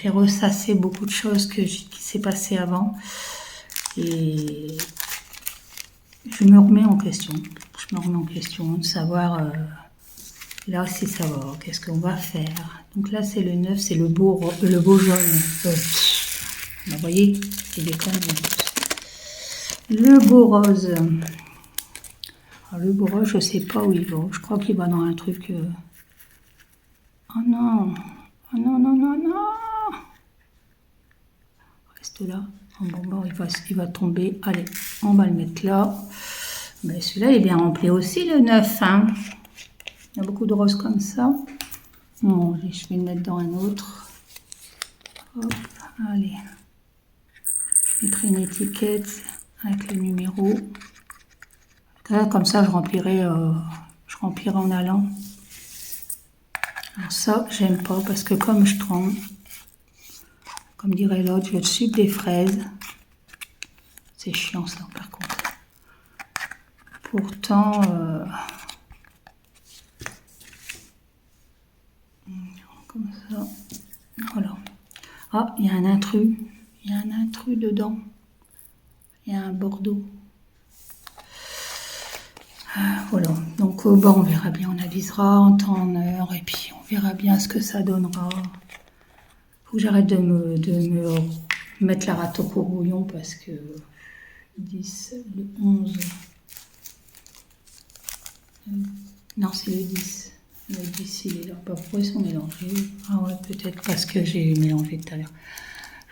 ressassé beaucoup de choses qui s'est passé avant. Et je me remets en question. Je me remets en question de savoir... Là, c'est savoir qu'est-ce qu'on va faire. Donc là, c'est le 9, c'est le beau jaune. Vous voyez, c'est des conneries. Le beau rose. Alors, le beau rose, je sais pas où il va. Je crois qu'il va dans un truc... Oh non. Oh non, non, non, non. Reste là. Oh, bon, il va tomber. Allez, on va le mettre là. Mais celui-là, il est bien rempli aussi, le 9. Hein. Il y a beaucoup de roses comme ça. Bon, je vais le mettre dans un autre. Hop, allez. Je mettrai une étiquette avec le numéro. Là, comme ça, je remplirai en allant. Alors ça, j'aime pas parce que comme je tremble, comme dirait l'autre, je suis des fraises. C'est chiant ça, par contre. Pourtant... comme ça, voilà. Ah, il y a un intrus. Il y a un intrus dedans. Il y a un bordeaux. Voilà. Donc, bon, on verra bien. On avisera en temps, en heure. Et puis, on verra bien ce que ça donnera. Faut que j'arrête de me mettre la rate au courbouillon parce que le 10, le 11... non, c'est le 10. Le 10, il est là. Pourquoi ils sont mélangés? Ah ouais, peut-être parce que j'ai mélangé tout à l'heure.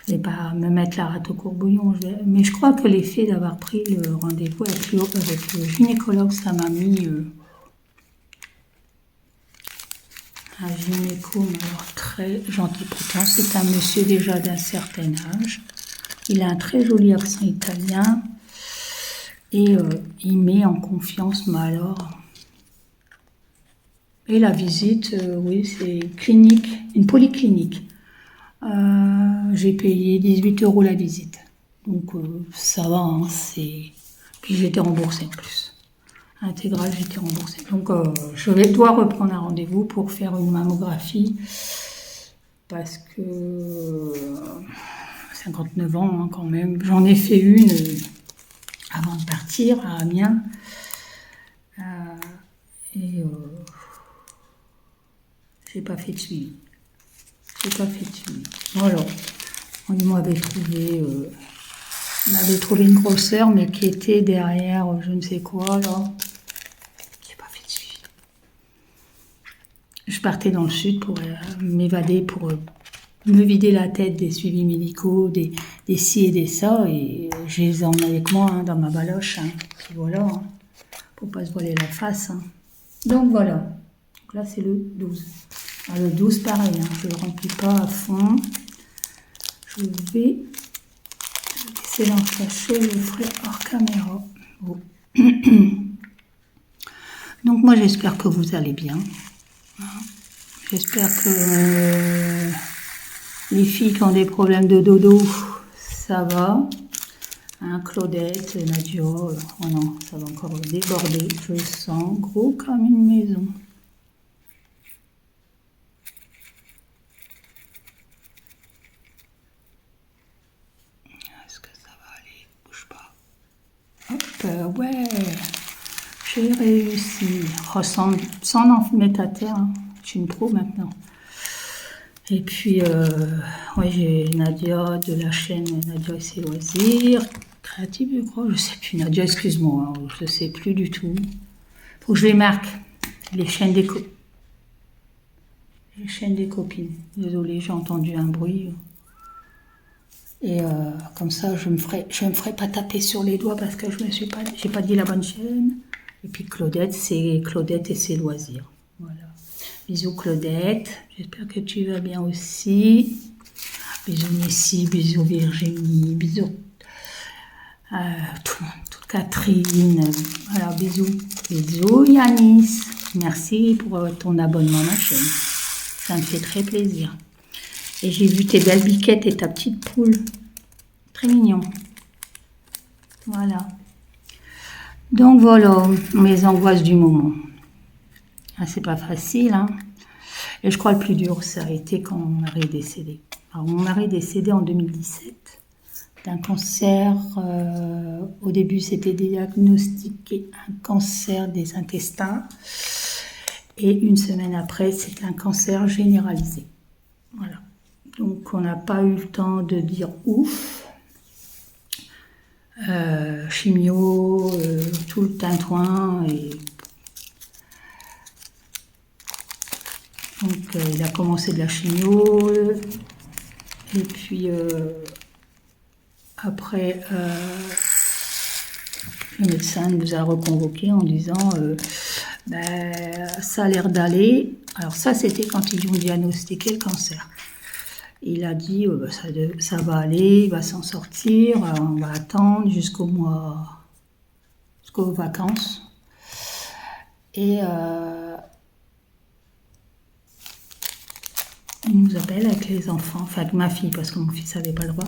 Je ne vais pas me mettre la rate au courbouillon. Mais je crois que l'effet d'avoir pris le rendez-vous avec le gynécologue, ça m'a mis un gynéco, mais alors très gentil. Pourtant, c'est un monsieur déjà d'un certain âge. Il a un très joli accent italien. Et il met en confiance, mais alors... Et la visite, oui, c'est clinique, une polyclinique. J'ai payé 18 € la visite. Donc ça va, hein, c'est... Puis j'ai été remboursée en plus. Intégrale, j'ai été remboursée. Donc je dois reprendre un rendez-vous pour faire une mammographie. Parce que 59 ans hein, quand même. J'en ai fait une avant de partir à Amiens. J'ai pas fait de suivi. Voilà. On m'avait trouvé une grosseur, mais qui était derrière je ne sais quoi, là. J'ai pas fait de suivi. Je partais dans le sud pour m'évader, pour me vider la tête des suivis médicaux, des ci et des ça, et je les emmène avec moi hein, dans ma baloche. Hein. Puis voilà, hein, pour pas se voiler la face. Hein. Donc voilà. Donc là c'est le 12. Alors, le 12 pareil, hein, je ne le remplis pas à fond. Je vais laisser l'encacher, je le ferai hors caméra. Oh. Donc moi j'espère que vous allez bien. J'espère que les filles qui ont des problèmes de dodo, ça va. Hein, Claudette, Nadia, oh non, ça va encore déborder. Je le sens gros comme une maison. Est-ce que ça va aller? Bouge pas. Hop, ouais, j'ai réussi. Ressemble, sans en mettre à terre. Hein. Je suis une pro maintenant. Et puis, ouais, j'ai Nadia de la chaîne Nadia et ses loisirs. Créative, je crois. Je sais plus. Nadia, excuse-moi. Hein, je sais plus du tout. Faut que je les marque. Les chaînes des copines. Désolée, j'ai entendu un bruit. Et comme ça, je me ferai pas taper sur les doigts parce que j'ai pas dit la bonne chaîne. Et puis Claudette, c'est Claudette et ses loisirs. Voilà. Bisous Claudette, j'espère que tu vas bien aussi. Bisous Nessie, bisous Virginie, bisous toute Catherine. Alors bisous, bisous Yanis. Merci pour ton abonnement à ma chaîne. Ça me fait très plaisir. Et j'ai vu tes belles biquettes et ta petite poule. Très mignon. Voilà. Donc voilà, mes angoisses du moment. Ah, c'est pas facile, hein. Et je crois le plus dur, ça a été quand mon mari est décédé. Alors, mon mari est décédé en 2017 d'un cancer. Au début, c'était diagnostiqué un cancer des intestins. Et une semaine après, c'était un cancer généralisé. Voilà. Donc, on n'a pas eu le temps de dire ouf. Chimio, tout le tintouin. Et donc, il a commencé de la chimio. Et puis, après, le médecin nous a reconvoqués en disant ça a l'air d'aller. Alors ça, c'était quand ils ont diagnostiqué le cancer. Il a dit ça va aller, il va s'en sortir, on va attendre jusqu'aux vacances. Et il nous appelle avec les enfants, enfin avec ma fille, parce que mon fils n'avait pas le droit.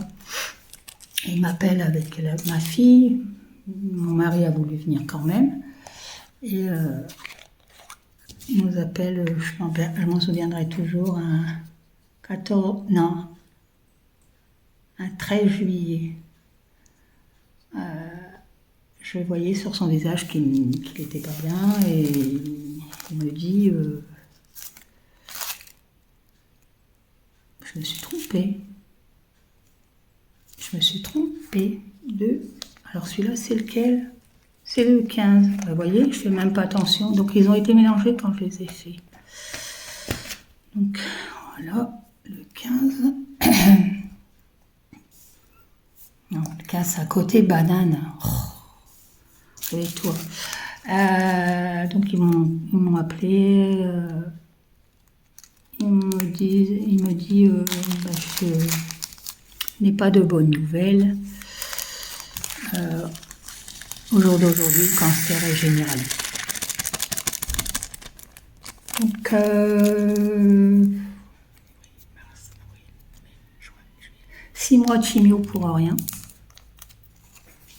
Et il m'appelle avec ma fille. Mon mari a voulu venir quand même. Et il nous appelle, je m'en souviendrai toujours, un 13 juillet. Je voyais sur son visage qu'il n'était pas bien et il me dit je me suis trompée. Alors celui-là, c'est lequel? C'est le 15. Vous voyez, je fais même pas attention. Donc ils ont été mélangés quand je les ai faits. Donc voilà, le 15. Non, le 15, c'est à côté banane. Oh, avec toi. Donc ils m'ont appelé. Il me dit je n'ai pas de bonnes nouvelles. Au jour d'aujourd'hui, le cancer est généralisé. Donc, 6 mois de chimio pour rien.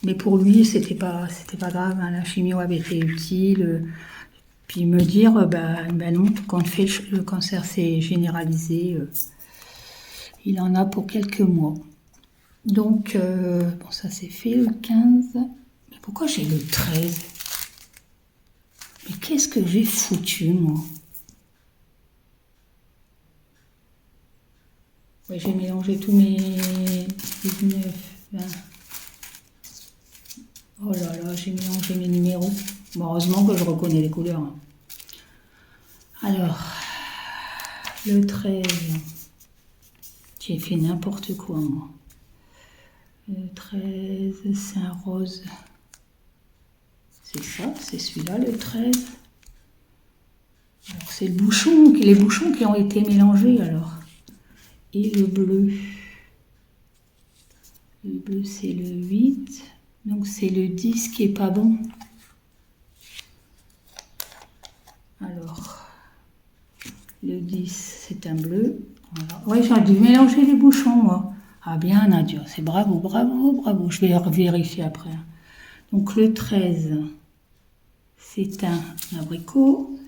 Mais pour lui, c'était pas grave. Hein, la chimio avait été utile. Puis me dire, non, quand le cancer s'est généralisé, il en a pour quelques mois. Donc, bon, ça c'est fait le 15. Mais pourquoi j'ai le 13? Mais qu'est-ce que j'ai foutu, moi? Ouais, j'ai mélangé tous mes 19, 20. Oh là là, j'ai mélangé mes numéros. Bon, heureusement que je reconnais les couleurs. Hein. Alors, le 13. J'ai fait n'importe quoi, moi. Le 13, c'est un rose. C'est ça, c'est celui-là, le 13. Alors, c'est le bouchon, les bouchons qui ont été mélangés, alors. Et le bleu. Le bleu, c'est le 8. Donc, c'est le 10 qui est pas bon. Alors, le 10, c'est un bleu. Voilà. Ouais, j'ai dû mélanger les bouchons, moi. Ah bien, Nadia, c'est bravo, bravo, bravo. Je vais vérifier après. Donc, le 13, c'est un abricot.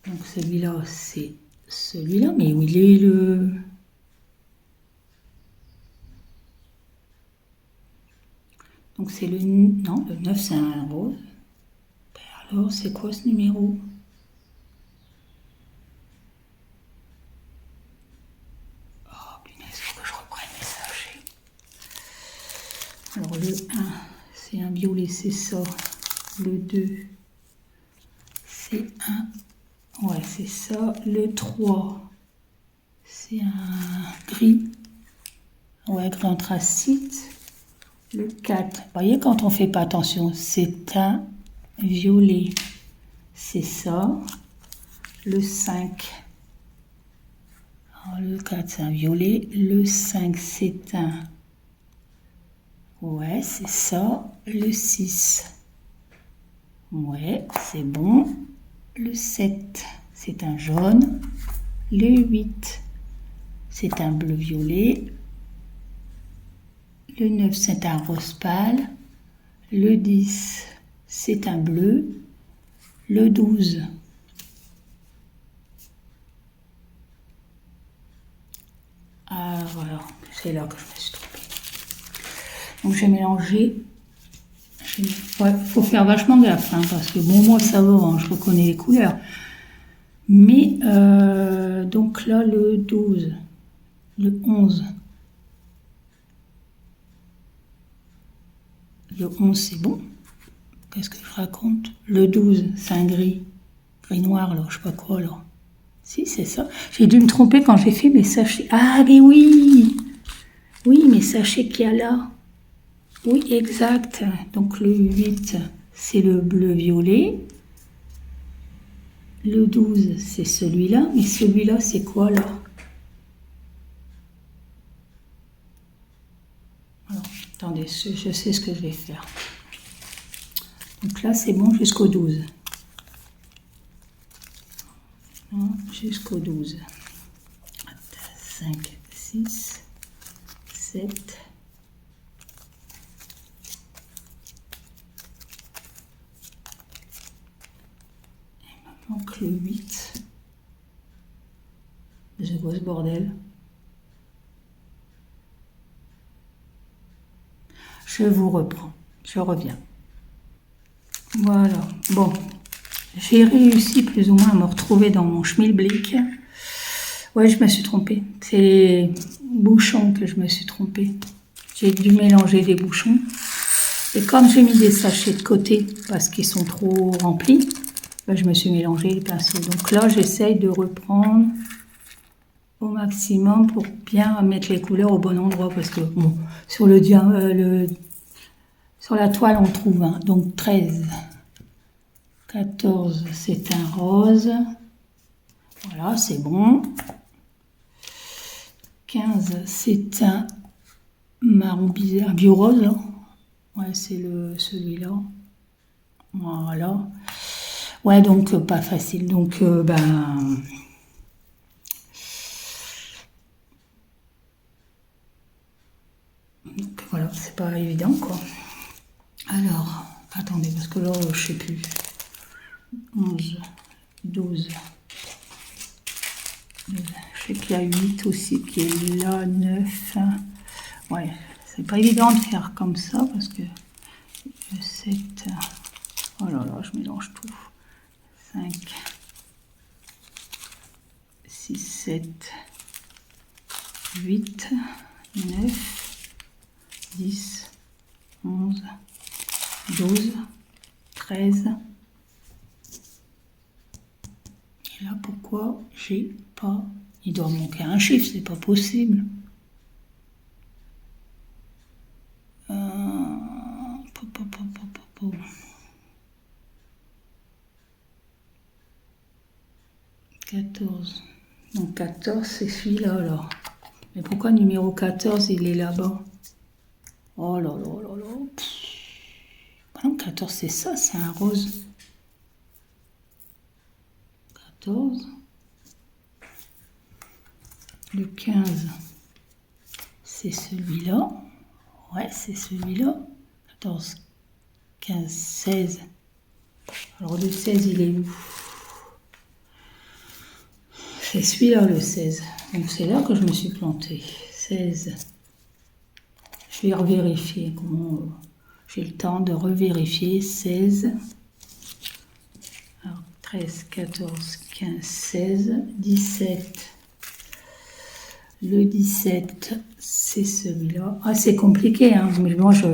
Donc, celui-là, c'est celui-là. Mais où il est le... Donc, c'est le... Non, le 9, c'est un rose. Alors, c'est quoi ce numéro? Oh, punaise, il faut que je reprenne mes sachets. Alors, le 1, c'est un violet, c'est ça. Le 2, c'est un... Ouais, c'est ça. Le 3, c'est un gris. Ouais, gris anthracite. Le 4, vous voyez, quand on ne fait pas attention, c'est un violet. C'est ça. Le 5. Alors, le 4, c'est un violet. Le 5, c'est un... Ouais, c'est ça. Le 6. Ouais, c'est bon. Le 7, c'est un jaune. Le 8, c'est un bleu-violet. Le 9, c'est un rose pâle. Le 10, c'est un bleu. Le 12, ah voilà, c'est là que je me suis trompée. Donc j'ai mélangé. Ouais, faut faire vachement gaffe, hein, parce que bon, moi ça va, hein, je reconnais les couleurs. Mais donc là, le 12, le 11. Le 11, c'est bon. Qu'est-ce que je raconte? Le 12, c'est un gris. Gris noir, là, je sais pas quoi, là. Si, c'est ça. J'ai dû me tromper quand j'ai fait mes sachets. Ah, mais oui! Oui, mes sachets qu'il y a là. Oui, exact. Donc le 8, c'est le bleu-violet. Le 12, c'est celui-là. Mais celui-là, c'est quoi, là? Alors, attendez, je sais ce que je vais faire. Donc là, c'est bon jusqu'au 12. Jusqu'au 12. 5, 6, 7. Il me manque le 8. C'est quoi ce bordel? Je vous reprends. Je reviens. Voilà. Bon. J'ai réussi plus ou moins à me retrouver dans mon schmilblick. Ouais, je me suis trompée. C'est les bouchons que je me suis trompée. J'ai dû mélanger les bouchons. Et comme j'ai mis des sachets de côté parce qu'ils sont trop remplis, ben je me suis mélangé les pinceaux. Donc là, j'essaye de reprendre au maximum pour bien mettre les couleurs au bon endroit. Parce que bon, sur sur la toile, on trouve. Hein. Donc 13. 14, c'est un rose. Voilà, c'est bon. 15, c'est un marron bizarre, bio-rose. Ouais, c'est celui-là. Voilà. Ouais, donc pas facile. Donc, ben... Donc, voilà, c'est pas évident, quoi. Alors, attendez, parce que là, je sais plus. 11, 12. Je sais qu'il y a 8 aussi qui est là, 9. Ouais, c'est pas évident de faire comme ça parce que le 7. Oh là là, je mélange tout. 5, 6, 7, 8, 9, 10, 11, 12, 13. Et là, pourquoi j'ai pas Il doit manquer un chiffre, c'est pas possible. Po, po, po, po, po, po. 14. Donc 14, c'est celui-là alors. Mais pourquoi numéro 14, il est là-bas? Oh là là là là. Non, 14, c'est ça, c'est un rose. 14. Le 15, c'est celui-là. Ouais, c'est celui-là. 14, 15, 16. Alors le 16, il est où? C'est celui-là, le 16. Donc c'est là que je me suis plantée. 16. Je vais revérifier comment... j'ai le temps de revérifier. 16. Alors 13, 14, 15, 16, 17. Le 17, c'est celui-là. Ah, c'est compliqué, hein, mais moi, je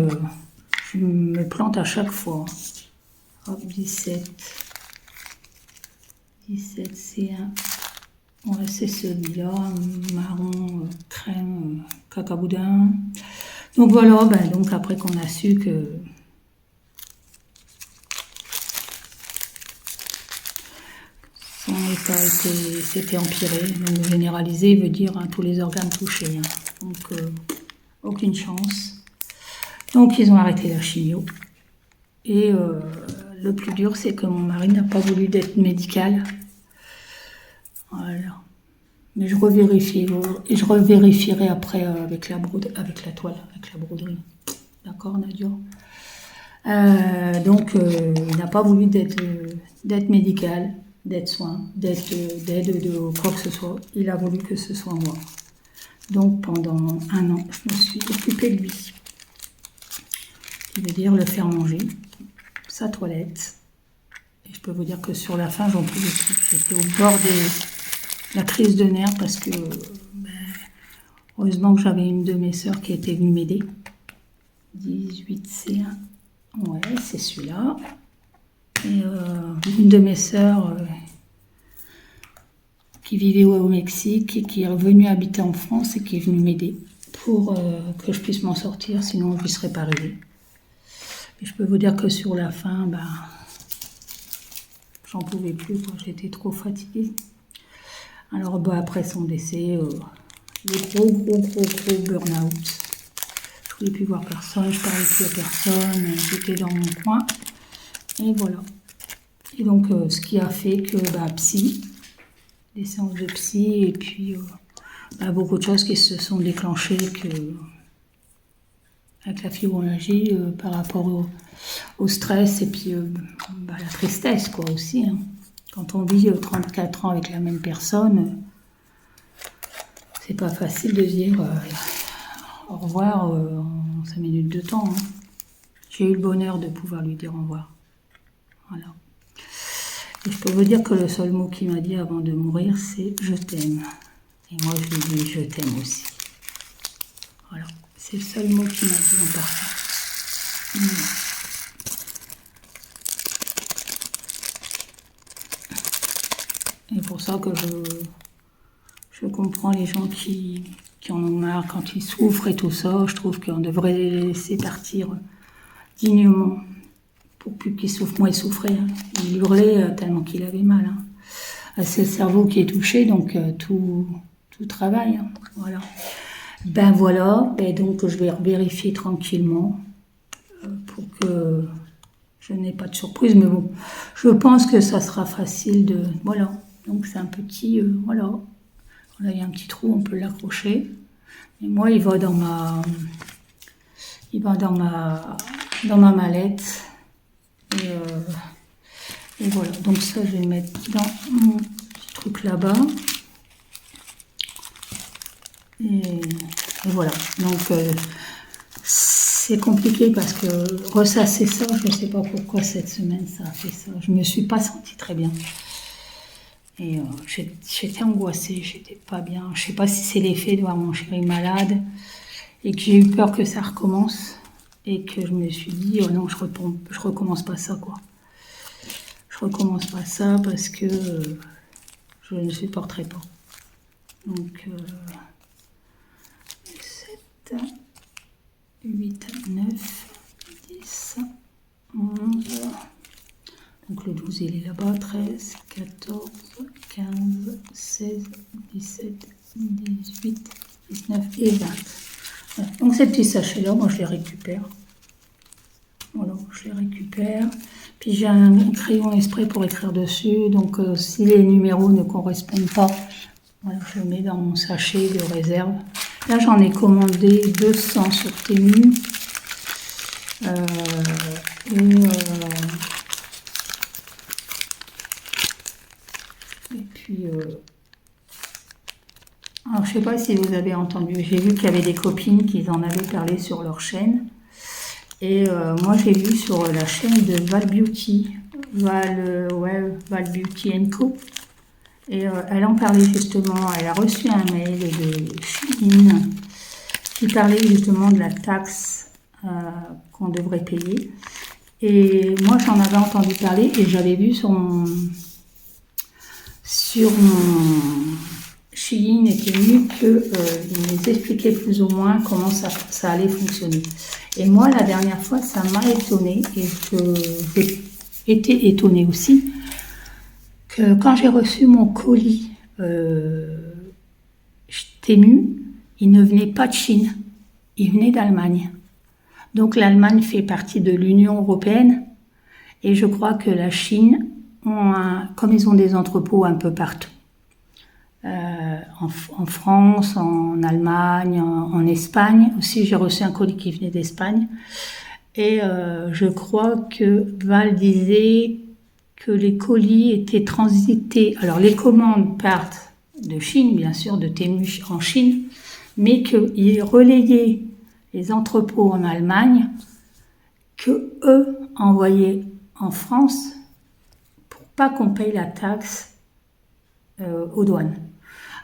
me plante à chaque fois. Hop, 17. 17, c'est un... Ouais, c'est celui-là, marron, crème, cacaboudin. Donc voilà, ben, donc après qu'on a su que... son état s'était empiré. Donc généralisé veut dire tous les organes touchés. Donc aucune chance. Donc ils ont arrêté la chimio. Et le plus dur, c'est que mon mari n'a pas voulu d'être médical. Voilà. Mais je revérifie et je revérifierai après avec la toile, avec la broderie. D'accord, Nadia? Donc il n'a pas voulu d'être médical, d'être soin, d'aide de quoi que ce soit. Il a voulu que ce soit moi. Donc pendant 1 an, je me suis occupée de lui. Ce qui veut dire le faire manger, sa toilette. Et je peux vous dire que sur la fin, j'en pouvais plus. J'étais au bord de la crise de nerfs parce que heureusement que j'avais une de mes sœurs qui était venue m'aider. 18 C1. Ouais, c'est celui-là. Et une de mes sœurs qui vivait au Mexique et qui est revenue habiter en France et qui est venue m'aider pour que je puisse m'en sortir, sinon je ne serais pas arrivée. Et je peux vous dire que sur la fin, j'en pouvais plus, j'étais trop fatiguée. Alors après son décès, le gros burn-out. Je ne voulais plus voir personne, je ne parlais plus à personne, j'étais dans mon coin. Et voilà. Et donc, ce qui a fait que, psy, des séances de psy, et puis beaucoup de choses qui se sont déclenchées avec la fibromyalgie par rapport au stress et puis la tristesse, quoi, aussi. Hein. Quand on vit 34 ans avec la même personne, c'est pas facile de dire au revoir en 5 minutes de temps. Hein. J'ai eu le bonheur de pouvoir lui dire au revoir. Voilà. Et je peux vous dire que le seul mot qu'il m'a dit avant de mourir, c'est « je t'aime ». Et moi, je lui dis « je t'aime aussi ». Voilà. C'est le seul mot qu'il m'a dit en partant. Et pour ça que je comprends les gens qui en ont marre quand ils souffrent et tout ça. Je trouve qu'on devrait les laisser partir dignement. Pour plus qu'il souffre, moi il souffrait. Hein. Il hurlait tellement qu'il avait mal. Hein. C'est le cerveau qui est touché, donc tout travaille. Hein. Voilà. Donc je vais vérifier tranquillement pour que je n'ai pas de surprise. Mais bon, je pense que ça sera facile de... Voilà. Donc c'est un petit... voilà. Là, il y a un petit trou, on peut l'accrocher. Et moi, il va dans ma mallette. Et voilà. Donc ça, je vais le mettre dans mon petit truc là-bas. Et voilà. Donc c'est compliqué parce que ressasser ça, je ne sais pas pourquoi cette semaine ça a fait ça. Je me suis pas sentie très bien. Et j'étais angoissée, j'étais pas bien. Je sais pas si c'est l'effet de voir mon chéri malade et que j'ai eu peur que ça recommence et que je me suis dit oh non, je recommence pas ça quoi. Je recommence pas ça parce que je ne supporterai pas. Donc 7, 8, 9, 10, 11. Donc le 12 il est là-bas, 13, 14, 15, 16, 17, 18, 19 et 20. Voilà. Donc ces petits sachets-là, moi je les récupère. Voilà, je les récupère. Puis j'ai un crayon exprès pour écrire dessus. Donc si les numéros ne correspondent pas, voilà, je le mets dans mon sachet de réserve. Là j'en ai commandé 200 sur Temu. Et puis, alors je sais pas si vous avez entendu, j'ai vu qu'il y avait des copines qui en avaient parlé sur leur chaîne. Et moi j'ai vu sur la chaîne de Val Beauty, Val Beauty Co. Et elle en parlait justement, elle a reçu un mail de Shein qui parlait justement de la taxe qu'on devrait payer. Et moi j'en avais entendu parler et j'avais vu sur mon Shein et Temu qu'il nous expliquait plus ou moins comment ça allait fonctionner. Et moi la dernière fois ça m'a étonnée et j'ai été étonnée aussi que quand j'ai reçu mon colis Temu, il ne venait pas de Chine, il venait d'Allemagne. Donc l'Allemagne fait partie de l'Union européenne et je crois que la Chine, comme ils ont des entrepôts un peu partout, en France, en Allemagne, en Espagne, aussi j'ai reçu un colis qui venait d'Espagne et je crois que Val disait que les colis étaient transités, alors les commandes partent de Chine, bien sûr, de Temu en Chine, mais qu'ils relayaient les entrepôts en Allemagne, que eux envoyaient en France pour pas qu'on paye la taxe aux douanes.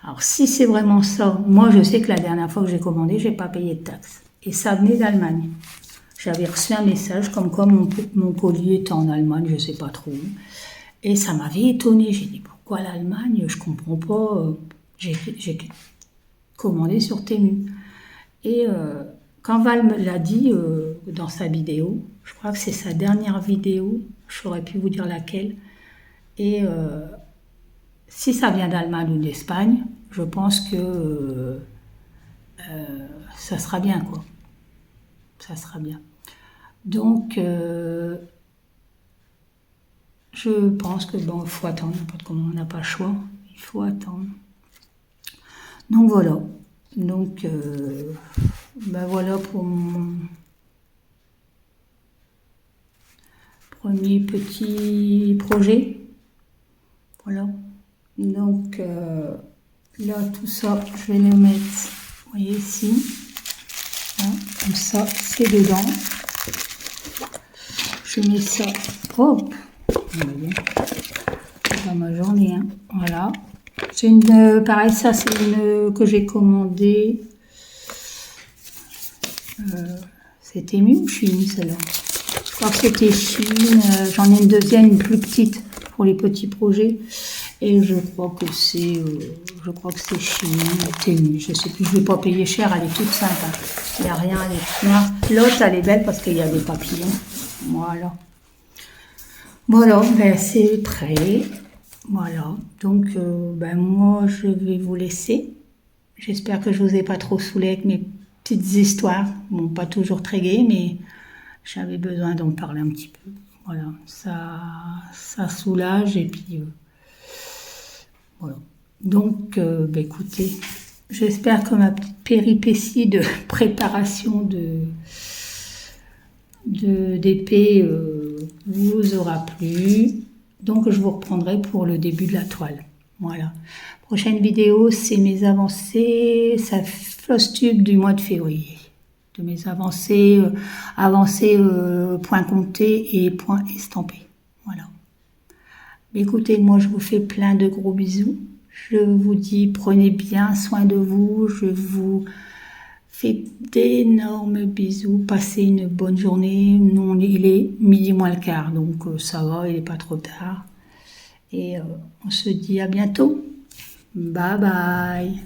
Alors si c'est vraiment ça, moi je sais que la dernière fois que j'ai commandé, j'ai pas payé de taxe. Et ça venait d'Allemagne. J'avais reçu un message comme quoi mon colis était en Allemagne, je sais pas trop. Et ça m'avait étonnée. J'ai dit pourquoi l'Allemagne, je comprends pas. J'ai commandé sur Temu. Et quand Val me l'a dit dans sa vidéo, je crois que c'est sa dernière vidéo, je saurais plus vous dire laquelle. Et si ça vient d'Allemagne ou d'Espagne, je pense que ça sera bien, quoi. Ça sera bien. Donc, je pense que bon, il faut attendre, n'importe comment, on n'a pas le choix, il faut attendre. Donc voilà. Donc, ben voilà pour mon premier petit projet. Voilà. Donc là, tout ça, je vais le mettre, vous voyez ici. Hein, comme ça, c'est dedans. Je mets ça, hop, dans ma journée, hein. Voilà. C'est une, pareil, ça c'est une que j'ai commandée. C'était Temu ou Chine, celle-là? Je crois que c'était Chine. J'en ai une deuxième, une plus petite pour les petits projets. Et je crois que c'est Chine, Temu. Je sais plus, je vais pas payer cher, elle est toute simple. Hein. Il n'y a rien, elle est noire. L'autre, elle est belle parce qu'il y a des papillons. Voilà. Voilà, ben c'est prêt. Voilà. Donc, ben moi, je vais vous laisser. J'espère que je vous ai pas trop saoulé avec mes petites histoires. Bon, pas toujours très gaies, mais j'avais besoin d'en parler un petit peu. Voilà, ça soulage et puis voilà. Donc, ben écoutez, j'espère que ma petite péripétie de préparation d'épée vous aura plu. Donc, je vous reprendrai pour le début de la toile. Voilà. Prochaine vidéo, c'est mes avancées, ça floss tube du mois de février. De mes avancées, point compté et point estampé. Voilà. Écoutez, moi je vous fais plein de gros bisous. Je vous dis prenez bien soin de vous. Je vous fais d'énormes bisous. Passez une bonne journée. Nous, il est midi moins le quart, donc ça va, il n'est pas trop tard. Et on se dit à bientôt. Bye bye.